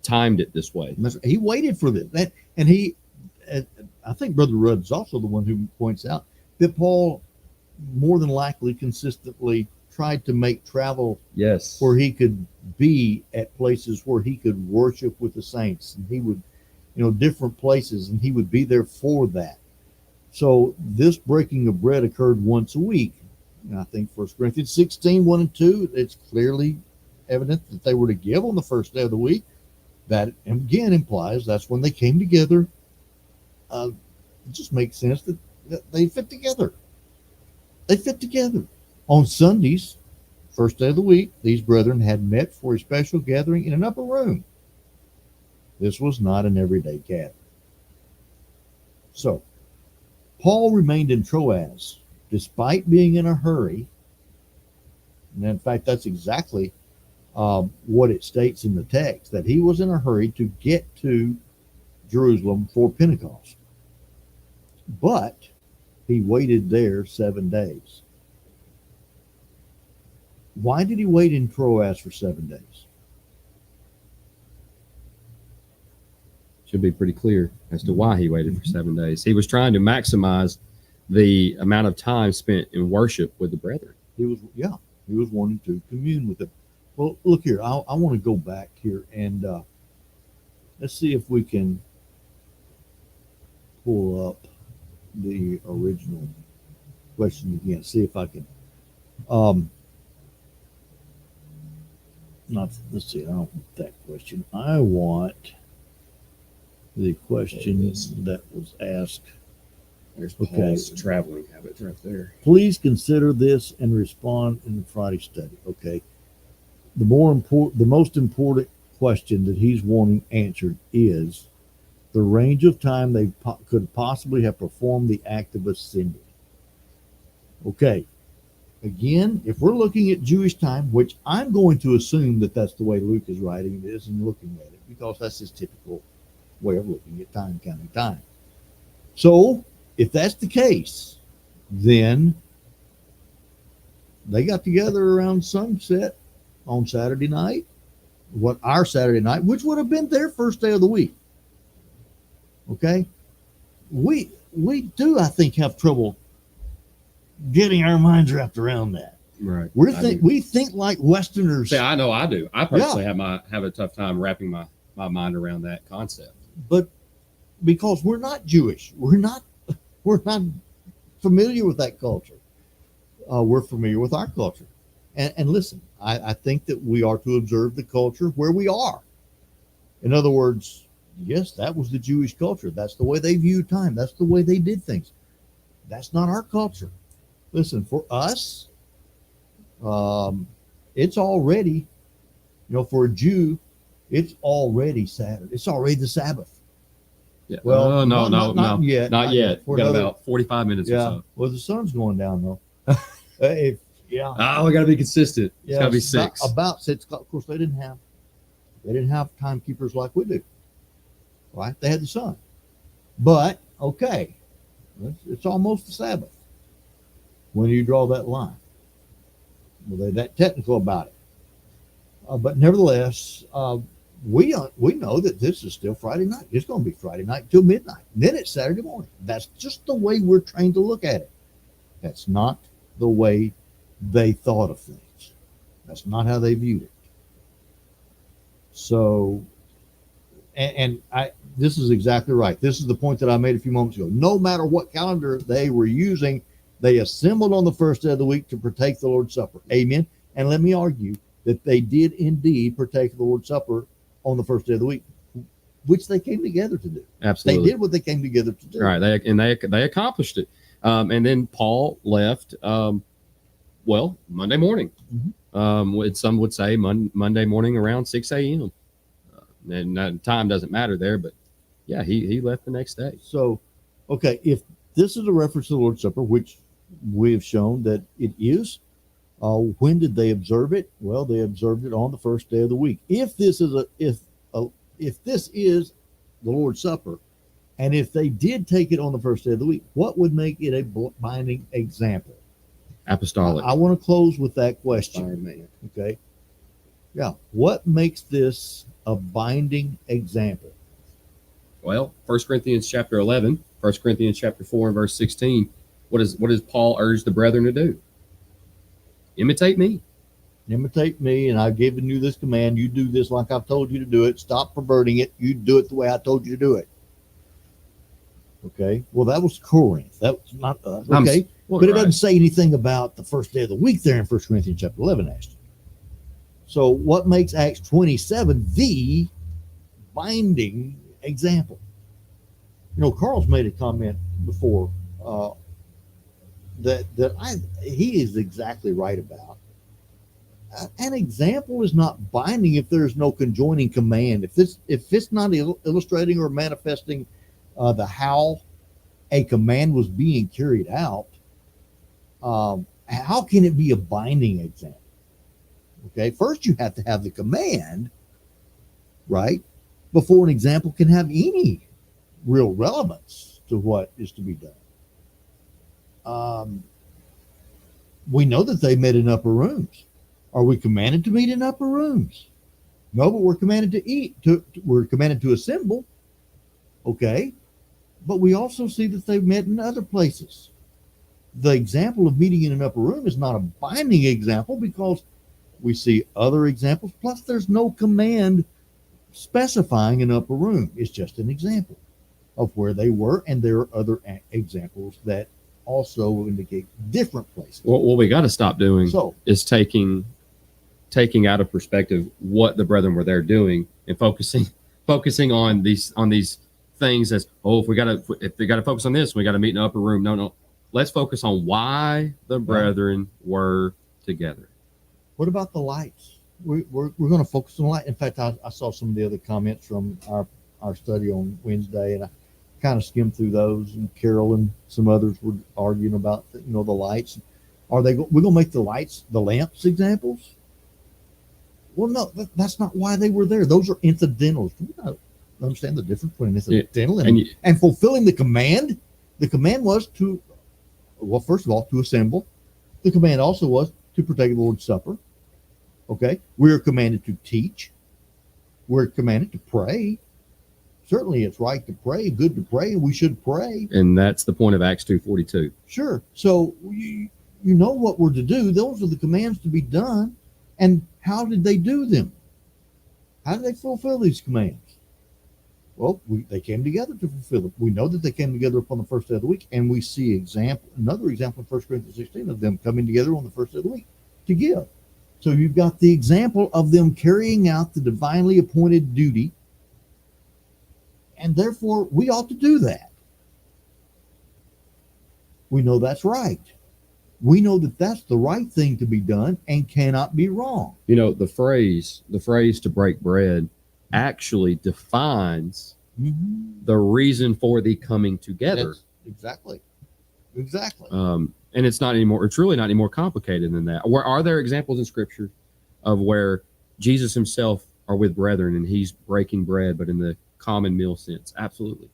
timed it this way. He waited for this. And he, I think Brother Rudd is also the one who points out that Paul more than likely consistently tried to make travel Yes. where he could be at places where he could worship with the saints, and he would, different places, and he would be there for that. So this breaking of bread occurred once a week. And I think 1 Corinthians 16, 1 and 2, it's clearly evident that they were to give on the first day of the week. That again implies that's when they came together. It just makes sense that they fit together. They fit together. On Sundays, first day of the week, these brethren had met for a special gathering in an upper room. This was not an everyday gathering. So, Paul remained in Troas despite being in a hurry. And in fact, that's exactly what it states in the text, that he was in a hurry to get to Jerusalem for Pentecost. But he waited there 7 days. Why did he wait in Troas for 7 days? Should be pretty clear as to why he waited for 7 days. He was trying to maximize the amount of time spent in worship with the brethren. He was wanting to commune with them. Well, look here, I want to go back here and let's see if we can pull up the original question again. See if I can. Let's see. I don't want that question. I want the question that was asked. There's Paul's traveling habits right there. Please consider this and respond in the Friday study. Okay. The most important question that he's wanting answered is the range of time they could possibly have performed the act of ascending. Okay. Again, if we're looking at Jewish time, which I'm going to assume that that's the way Luke is writing this and looking at it, because that's his typical way of looking at time, counting time. So, if that's the case, then they got together around sunset on Saturday night, our Saturday night, which would have been their first day of the week. Okay? We do, I think, have trouble getting our minds wrapped around that. Right. We think like Westerners. See, I know I do. I personally have a tough time wrapping my mind around that concept. But because we're not Jewish, we're not familiar with that culture. We're familiar with our culture. And listen, I think that we are to observe the culture where we are. In other words, yes, that was the Jewish culture. That's the way they viewed time. That's the way they did things. That's not our culture. Listen, for us, it's already, for a Jew, it's already Saturday. It's already the Sabbath. Yeah. Well, not yet. Not yet. We got about 45 minutes or so. Well, the sun's going down though. We got to be consistent. It's got to be 6. About 6 o'clock. Of course, they didn't have timekeepers like we do. Right? They had the sun. But okay, it's almost the Sabbath. When do you draw that line? Well, they're that technical about it. But nevertheless, we know that this is still Friday night. It's going to be Friday night till midnight. Then it's Saturday morning. That's just the way we're trained to look at it. That's not the way they thought of things. That's not how they viewed it. So, this is exactly right. This is the point that I made a few moments ago. No matter what calendar they were using, they assembled on the first day of the week to partake the Lord's Supper. Amen. And let me argue that they did indeed partake of the Lord's Supper on the first day of the week, which they came together to do. Absolutely. They did what they came together to do. Right. They accomplished it. And then Paul left, Monday morning. Mm-hmm. Some would say Monday morning around 6 a.m. And time doesn't matter there, but yeah, he left the next day. So, okay, if this is a reference to the Lord's Supper, which we have shown that it is, when did they observe it? Well, they observed it on the first day of the week. If this is if this is the Lord's Supper, and if they did take it on the first day of the week, what would make it a binding example? Apostolic. I want to close with that question. Man. Okay. Yeah. What makes this a binding example? Well, 1 Corinthians chapter 11, 1 Corinthians chapter 4 and verse 16, what does Paul urge the brethren to do? Imitate me. Imitate me, and I've given you this command. You do this like I've told you to do it. Stop perverting it. You do it the way I told you to do it. Okay. Well, that was Corinth. That was not okay. Well, but it right. doesn't say anything about the first day of the week there in 1 Corinthians chapter 11, actually. So what makes Acts 27 the binding example? You know, Carl's made a comment before that he is exactly right about. An example is not binding if there is no conjoining command. If it's not illustrating or manifesting the how a command was being carried out, how can it be a binding example? Okay, first you have to have the command, right, before an example can have any real relevance to what is to be done. We know that they met in upper rooms. Are we commanded to meet in upper rooms? No, but we're commanded to eat. We're commanded to assemble. Okay, but we also see that they've met in other places. The example of meeting in an upper room is not a binding example because we see other examples. Plus, there's no command specifying an upper room. It's just an example of where they were, and there are other examples that also indicate different places. What we got to stop doing is taking out of perspective what the brethren were there doing and focusing on these things as, if they got to focus on this, we got to meet in the upper room. No. Let's focus on why the brethren were together. What about the lights? We're going to focus on the light. In fact, I saw some of the other comments from our study on Wednesday, and I kind of skimmed through those. And Carol and some others were arguing about the lights. We're going to make the lamps examples? Well, no, that's not why they were there. Those are incidentals. Do you not understand the difference between incidental and fulfilling the command? The command was to, first of all, to assemble. The command also was to partake of the Lord's Supper. Okay, we're commanded to teach. We're commanded to pray. Certainly, it's right to pray, good to pray, and we should pray. And that's the point of Acts 2:42. Sure. So you know what we're to do. Those are the commands to be done. And how did they do them? How did they fulfill these commands? Well, they came together to fulfill them. We know that they came together upon the first day of the week, and we see another example in 1 Corinthians 16 of them coming together on the first day of the week to give. So you've got the example of them carrying out the divinely appointed duty, and therefore we ought to do that. We know that's right. We know that that's the right thing to be done and cannot be wrong. You know, the phrase to break bread actually defines the reason for the coming together. Exactly. And it's really not any more complicated than that. Are there examples in Scripture of where Jesus himself are with brethren and he's breaking bread, but in the common meal sense? Absolutely.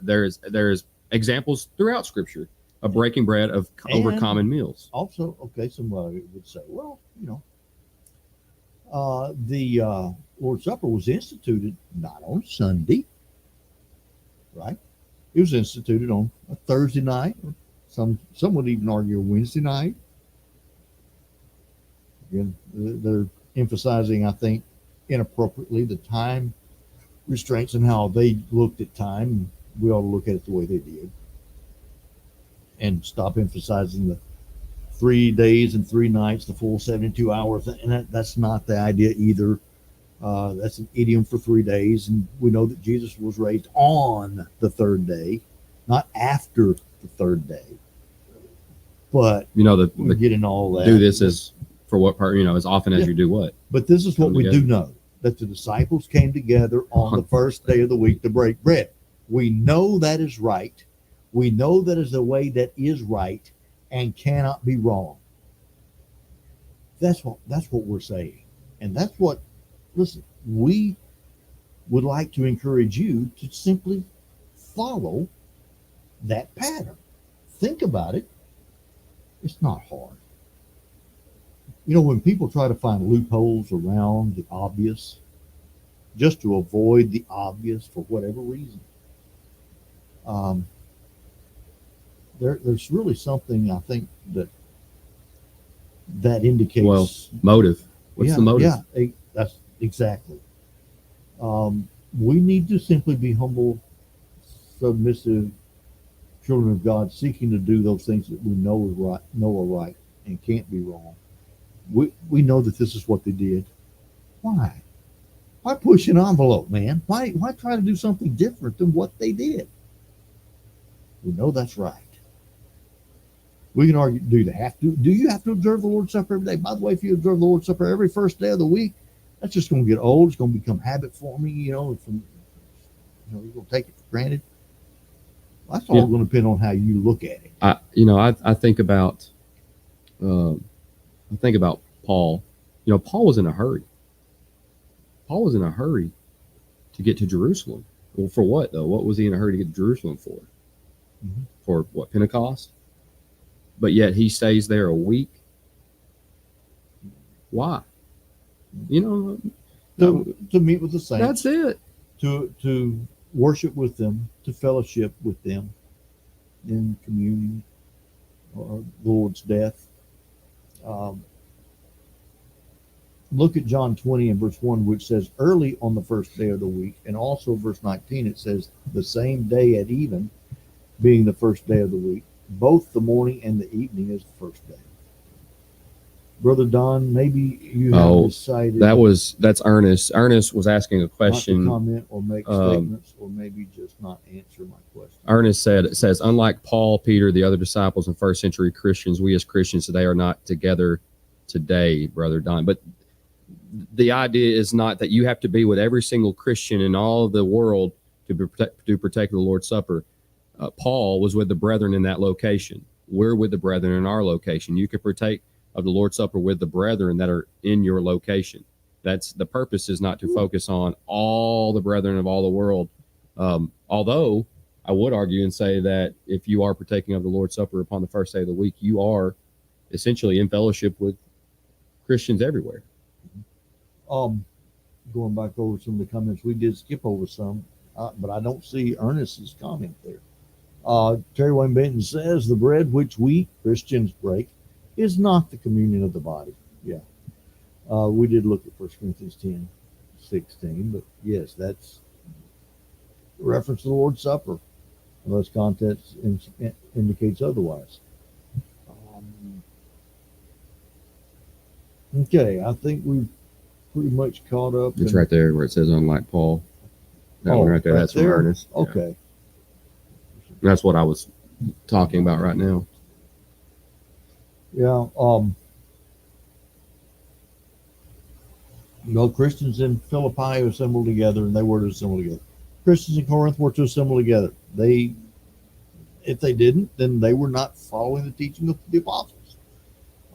There is examples throughout Scripture of breaking bread over common meals. Also, somebody would say, well, the Lord's Supper was instituted not on Sunday, right? It was instituted on a Thursday night, or some would even argue a Wednesday night. Again, they're emphasizing, I think, inappropriately the time restraints and how they looked at time. We ought to look at it the way they did, and stop emphasizing the 3 days and 3 nights, the full 72 hours. And that's not the idea either. That's an idiom for 3 days. And we know that Jesus was raised on the third day, not after the third day. But we get in all that. Do this as for what part, as often as you do what. But this is what we do know, that the disciples came together on the first day of the week to break bread. We know that is right. We know that is a way that is right and cannot be wrong. That's what we're saying. And that's what, listen, we would like to encourage you to simply follow that pattern. Think about it. It's not hard. When people try to find loopholes around the obvious, just to avoid the obvious for whatever reason. There's really something I think that indicates. Well, motive. What's the motive? Yeah, that's exactly. We need to simply be humble, submissive children of God, seeking to do those things that we know are right, and can't be wrong. We know that this is what they did. Why? Why push an envelope, man? Why try to do something different than what they did? We know that's right. We can argue, do you have to observe the Lord's Supper every day? By the way, if you observe the Lord's Supper every first day of the week, that's just going to get old. It's going to become habit forming, you're going to take it for granted. That's all going to depend on how you look at it. I think about Paul. Paul was in a hurry. Paul was in a hurry to get to Jerusalem. Well, for what though? What was he in a hurry to get to Jerusalem for? Mm-hmm. For what, Pentecost? But yet he stays there a week. Why? To meet with the saints. That's it. To worship with them, to fellowship with them in communion or the Lord's death. Look at John 20 and verse 1, which says, early on the first day of the week, and also verse 19, it says, the same day at even, being the first day of the week, both the morning and the evening is the first day. Brother Don, maybe you have decided. That's Ernest. Ernest was asking a question. Not to comment or make statements, or maybe just not answer my question. Ernest says, unlike Paul, Peter, the other disciples and first century Christians, we as Christians today are not together today, Brother Don. But the idea is not that you have to be with every single Christian in all of the world to partake of the Lord's Supper. Paul was with the brethren in that location. We're with the brethren in our location. You can partake of the Lord's Supper with the brethren that are in your location. That's the purpose, is not to focus on all the brethren of all the world. Although I would argue and say that if you are partaking of the Lord's Supper upon the first day of the week, you are essentially in fellowship with Christians everywhere. Going back over some of the comments, we did skip over some, but I don't see Ernest's comment there. Terry Wayne Benton says the bread which we Christians break is not the communion of the body. Yeah. We did look at 1 Corinthians 10:16, but yes, that's a reference to the Lord's Supper, unless context indicates otherwise. Okay, I think we've pretty much caught up. It's right there where it says unlike Paul. That one right there, that's from Ernest. Okay. Yeah. That's what I was talking about right now. Yeah. Christians in Philippi assembled together, and they were to assemble together. Christians in Corinth were to assemble together. If they didn't, then they were not following the teaching of the apostles.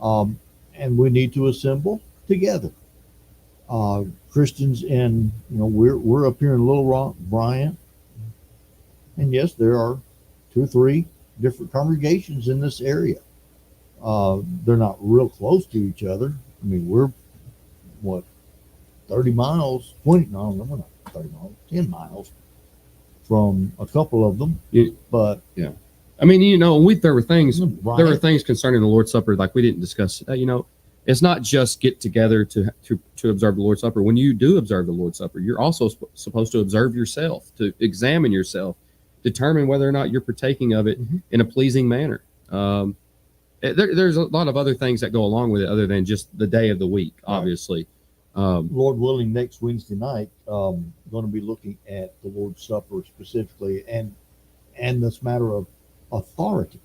And we need to assemble together. Christians in, we're up here in Little Rock, Bryant, and yes, there are 2 or 3 different congregations in this area. They're not real close to each other. I mean, we're 30 miles, 20, no, we're not 30 miles, 10 miles from a couple of them. But yeah, I mean, there were things concerning the Lord's Supper like we didn't discuss. It's not just get together to observe the Lord's Supper. When you do observe the Lord's Supper, you're also supposed to observe yourself, to examine yourself, determine whether or not you're partaking of it in a pleasing manner. There's a lot of other things that go along with it other than just the day of the week, obviously. Lord willing, next Wednesday night, going to be looking at the Lord's Supper specifically and this matter of authority.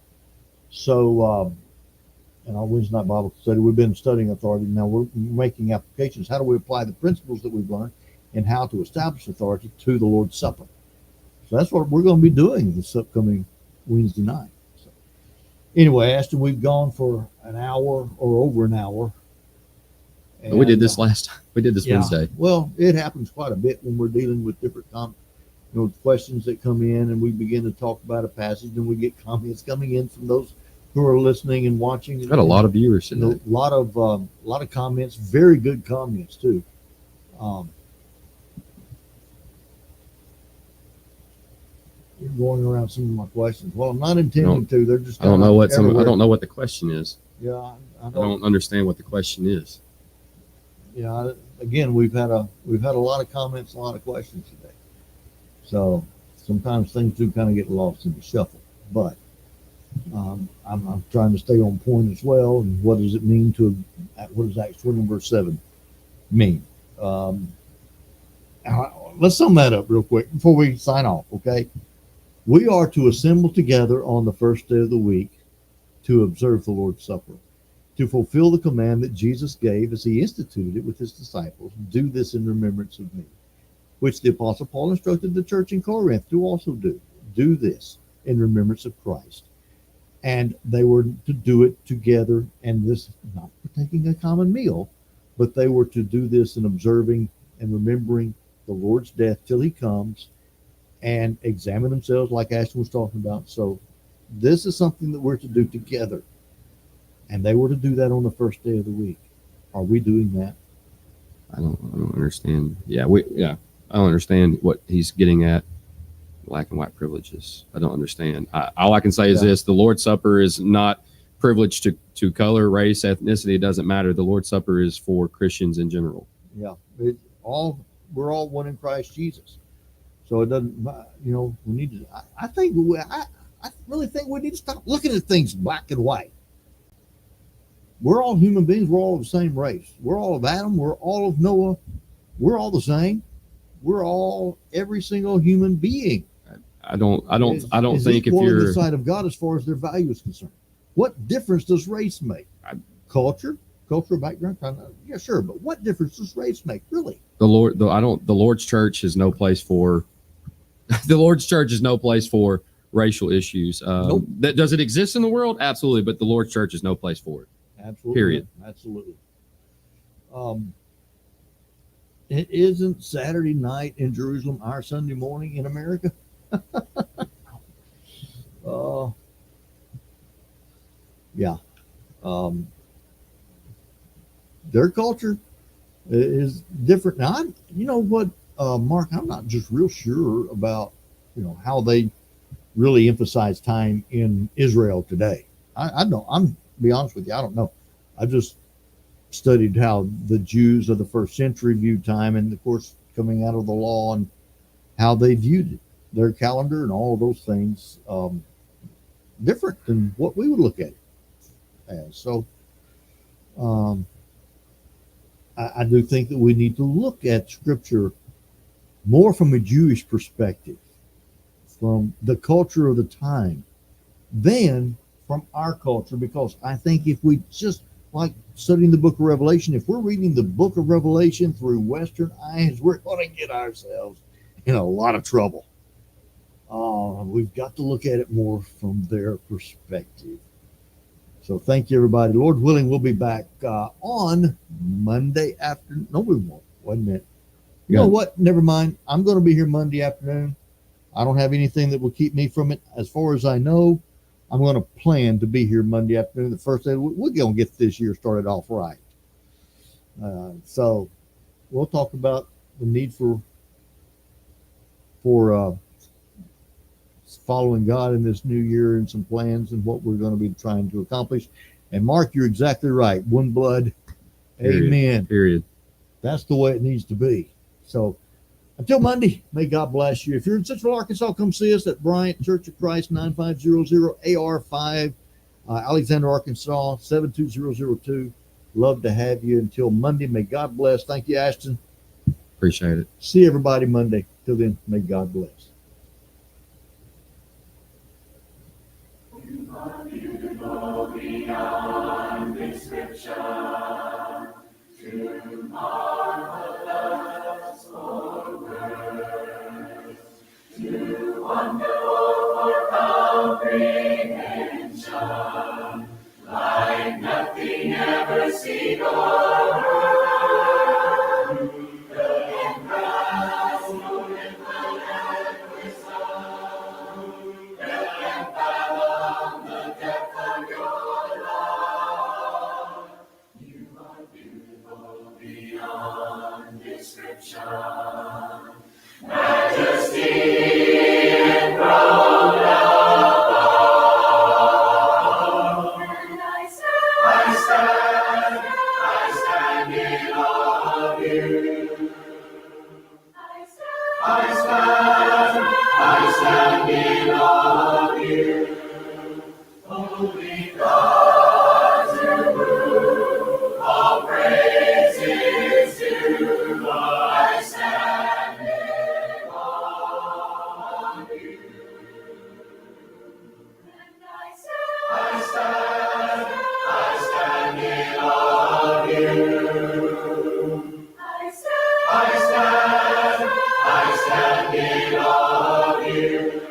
So, in our Wednesday night Bible study, we've been studying authority. Now we're making applications. How do we apply the principles that we've learned and how to establish authority to the Lord's Supper? So that's what we're going to be doing this upcoming Wednesday night. So anyway, Ashton, we've gone for an hour or over an hour. And we did this Wednesday. Well, it happens quite a bit when we're dealing with different questions that come in, and we begin to talk about a passage, and we get comments coming in from those who are listening and watching. Got a lot of viewers today. A lot of comments, very good comments too. going around some of my questions. Well, I'm not intending to. They're just. I don't know what everywhere. I don't know what the question is. Yeah, I don't understand what the question is. Yeah. Again, we've had a lot of comments, a lot of questions today. So sometimes things do kind of get lost in the shuffle. But I'm trying to stay on point as well. And what does it mean what does Acts 20 verse 7 mean? Let's sum that up real quick before we sign off, okay? We are to assemble together on the first day of the week to observe the Lord's Supper, to fulfill the command that Jesus gave as he instituted it with his disciples. Do this in remembrance of me, which the Apostle Paul instructed the church in Corinth to also do. Do this in remembrance of Christ. And they were to do it together, and this not partaking a common meal, but they were to do this in observing and remembering the Lord's death till he comes, and examine themselves like Ashton was talking about. So this is something that we're to do together. And they were to do that on the first day of the week. Are we doing that? I don't understand. I don't understand what he's getting at. Black and white privileges. I don't understand. All I can say is this: the Lord's Supper is not privileged to color, race, ethnicity. It doesn't matter. The Lord's Supper is for Christians in general. Yeah, we're all one in Christ Jesus. So it doesn't, we need to. I really think we need to stop looking at things black and white. We're all human beings. We're all of the same race. We're all of Adam. We're all of Noah. We're all the same. We're all every single human being. I don't think if you're you're on the side of God as far as their value is concerned. What difference does race make? Cultural background, yeah, sure, but what difference does race make, really? The Lord's church is no place for the Lord's church is no place for racial issues. Nope. Does it exist in the world? Absolutely, but the Lord's church is no place for it. Absolutely. Period. Absolutely. It isn't Saturday night in Jerusalem our Sunday morning in America. Yeah. Their culture is different. Now, you know what, Mark, I'm not just real sure about, how they really emphasize time in Israel today. I don't, I'm be honest with you, I don't know. I just studied how the Jews of the first century viewed time, and of course coming out of the law, and how they viewed it, their calendar and all of those things, different than what we would look at it as. So I do think that we need to look at Scripture more from a Jewish perspective, from the culture of the time, than from our culture, because I think if we just like studying the book of Revelation, if we're reading the book of Revelation through Western eyes, we're going to get ourselves in a lot of trouble. We've got to look at it more from their perspective. So thank you, everybody. Lord willing, we'll be back on Monday afternoon. No, we won't. Wait a minute. You know what? Never mind. I'm going to be here Monday afternoon. I don't have anything that will keep me from it. As far as I know, I'm going to plan to be here Monday afternoon. The first day, we're going to get this year started off right. So we'll talk about the need for following God in this new year, and some plans and what we're going to be trying to accomplish. And Mark, you're exactly right. One blood. Period. Amen. Period. That's the way it needs to be. So until Monday, may God bless you. If you're in Central Arkansas, come see us at Bryant Church of Christ, 9500 AR5, Alexander, Arkansas, 72002. Love to have you. Until Monday, may God bless. Thank you, Ashton. Appreciate it. See everybody Monday. Till then, may God bless. You are beautiful beyond description, too marvelous for words, too wonderful for comprehension, like nothing ever seen or heard. Brilliant brass, beautiful and wisdom, brilliant fathom the depth of your love. You are beautiful beyond description, majesty and power. I stand in awe of you. Holy God, to whom all praise is due. I stand in awe of you. And I stand in awe of you. I stand in awe of you.